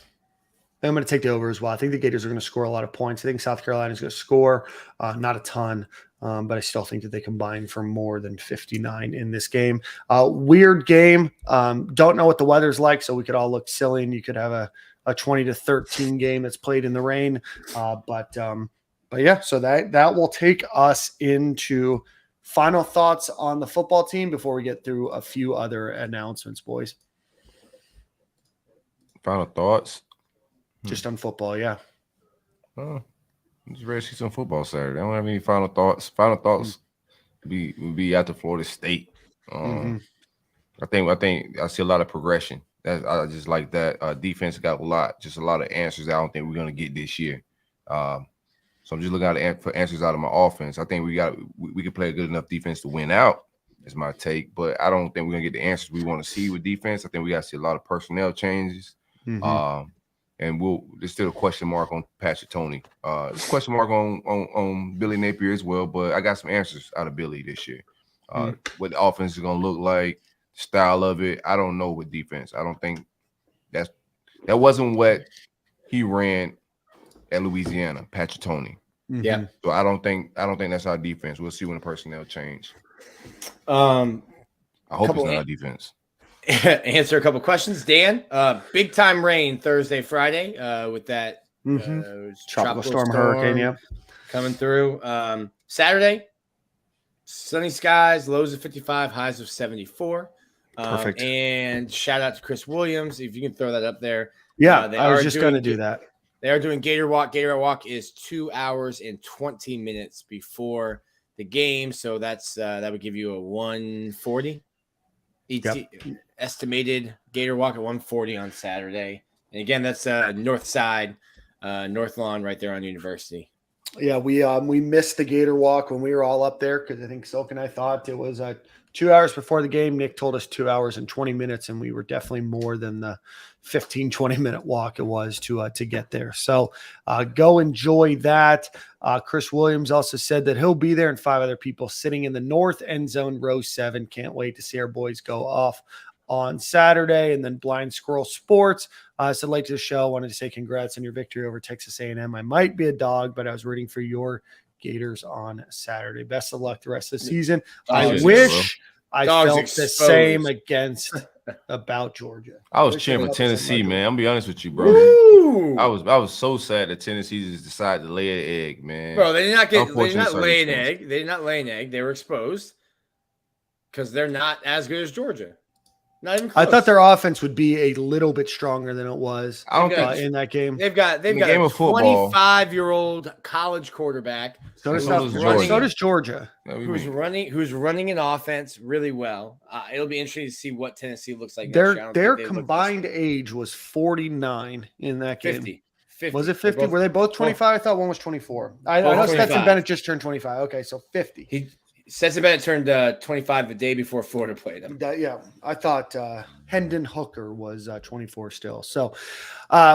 I'm going to take the over as well. I think the Gators are going to score a lot of points. I think South Carolina is going to score not a ton, but I still think that they combine for more than 59 in this game. Weird game. Don't know what the weather's like, so we could all look silly, and you could have a 20-13 game that's played in the rain. But yeah, so that will take us into final thoughts on the football team before we get through a few other announcements, boys. Final thoughts? Just on football, yeah. I'm just ready to see some football Saturday. I don't have any final thoughts. Final thoughts would be after Florida State. I think I see a lot of progression. I just like that. Defense got a lot of answers I don't think we're going to get this year. So I'm just looking for answers out of my offense. I think we can play a good enough defense to win out, is my take. But I don't think we're going to get the answers we want to see with defense. I think we got to see a lot of personnel changes. and there's still a question mark on Patrick Toney. There's a question mark on Billy Napier as well, but I got some answers out of Billy this year. What the offense is going to look like, style of it. I don't know with defense. I don't think that wasn't what he ran at Louisiana, Patrick Toney. Yeah. So I don't think that's our defense. We'll see when the personnel change. I hope it's not our defense. Answer a couple questions. Dan, big time rain Thursday, Friday with that tropical storm hurricane coming through. Saturday, sunny skies, lows of 55, highs of 74. Perfect. And shout out to Chris Williams, if you can throw that up there. Yeah, I was just going to do that. They are doing Gator Walk. Gator Walk is 2 hours and 20 minutes before the game, so that's that would give you a 140. Estimated Gator Walk at 140 on Saturday. And again, that's north side, North Lawn right there on University. Yeah, we missed the Gator Walk when we were all up there because I think Silk and I thought it was 2 hours before the game. Nick told us 2 hours and 20 minutes, and we were definitely more than the 15, 20-minute walk it was to get there. So go enjoy that. Chris Williams also said that he'll be there and 5 other people sitting in the north end zone, row 7. Can't wait to see our boys go off on Saturday. And then Blind Squirrel Sports said, late to the show, wanted to say congrats on your victory over Texas A&M. I might be a dog, but I was rooting for your Gators on Saturday. Best of luck the rest of the season. I wish I felt the same about Georgia. I was cheering for Tennessee, man. I'm gonna be honest with you, bro. Woo! I was so sad that Tennessee just decided to lay an egg, man. Bro, they did not lay an egg. They did not lay an egg. They were exposed because they're not as good as Georgia. Not even close. I thought their offense would be a little bit stronger than it was in that game. They've got a 25-year-old college quarterback. So does Georgia. Who's running an offense really well. It'll be interesting to see what Tennessee looks like. Their combined age was 49 in that game. 50. Was it 50? Were they both 25? I thought one was 24. I know Stetson Bennett just turned 25. Okay, so 50. Stetson Bennett turned 25 the day before Florida played him. Yeah, I thought Hendon Hooker was 24 still. So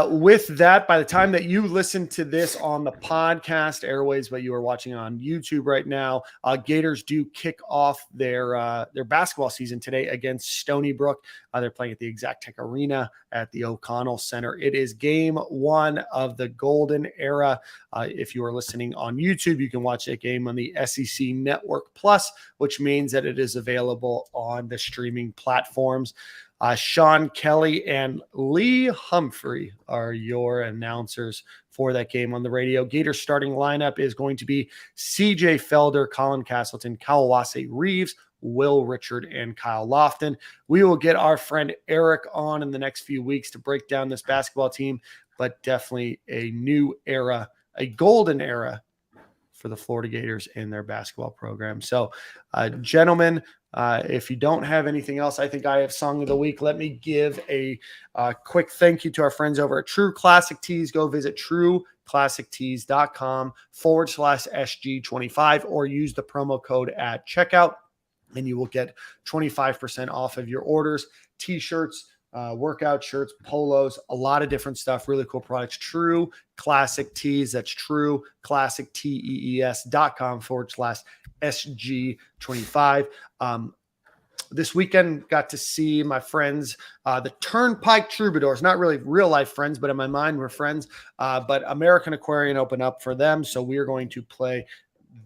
with that, by the time that you listen to this on the podcast airways, but you are watching on YouTube right now, Gators do kick off their basketball season today against Stony Brook. They're playing at the Exactech Arena at the O'Connell Center. It is game 1 of the Golden Era. If you are listening on YouTube, you can watch that game on the SEC Network Plus, which means that it is available on the streaming platforms. Sean Kelly and Lee Humphrey are your announcers for that game on the radio. Gators starting lineup is going to be CJ Felder, Colin Castleton, Kawase Reeves, Will Richard, and Kyle Lofton. We will get our friend Eric on in the next few weeks to break down this basketball team, but definitely a new era, a golden era for the Florida Gators and their basketball program. So, gentlemen, if you don't have anything else, I think I have Song of the Week. Let me give a quick thank you to our friends over at True Classic Tees. Go visit trueclassictees.com/SG25 or use the promo code at checkout, and you will get 25% off of your orders. T-shirts, workout shirts, polos, a lot of different stuff, really cool products. True Classic Tees. That's trueclassictees.com/SG25. This weekend got to see my friends, the Turnpike Troubadours, not really real life friends, but in my mind we're friends. But American Aquarium opened up for them. So we are going to play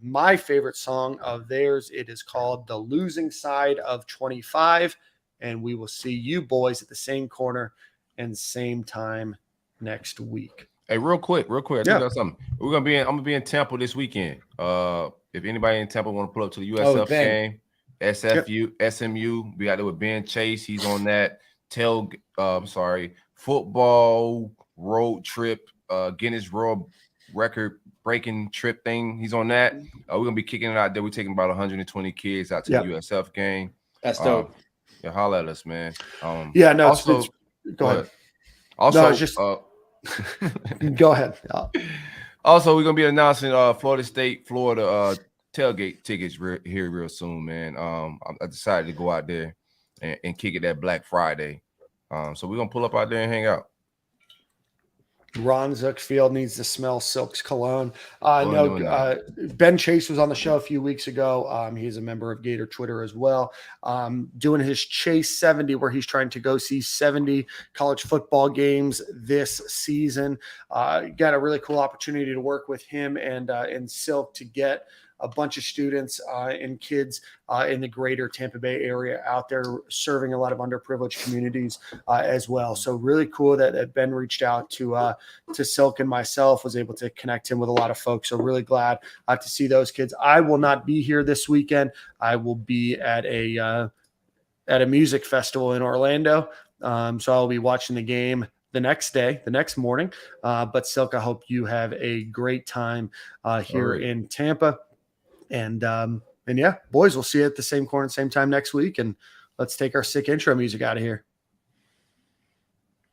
my favorite song of theirs. It is called The Losing Side of 25. And we will see you boys at the same corner and same time next week. Hey, real quick. I think that's something. I'm gonna be in Tampa this weekend. If anybody in Tampa want to pull up to the USF game, SMU, we got there with Ben Chase. He's on that football road trip, Guinness World Record breaking trip thing. He's on that. We're gonna be kicking it out there. We're taking about 120 kids out to the USF game. That's dope. Yeah, holler at us, man. Go ahead. Also, go ahead. Also, we're gonna be announcing Florida tailgate tickets here real soon, man. I decided to go out there and kick it that Black Friday. So we're gonna pull up out there and hang out. Ron Zuckfield needs to smell Silk's cologne. Ben Chase was on the show a few weeks ago. He's a member of Gator Twitter as well, doing his Chase 70, where he's trying to go see 70 college football games this season. Got a really cool opportunity to work with him and Silk to get a bunch of students and kids in the greater Tampa Bay area out there serving a lot of underprivileged communities as well. So really cool that Ben reached out to Silk and myself, was able to connect him with a lot of folks. So really glad to see those kids. I will not be here this weekend. I will be at a music festival in Orlando. So I'll be watching the game the next morning. But Silk, I hope you have a great time here in Tampa. And yeah, boys, we'll see you at the same corner, same time next week. And let's take our sick intro music out of here.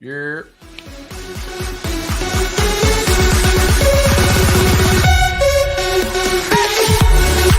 Yeah.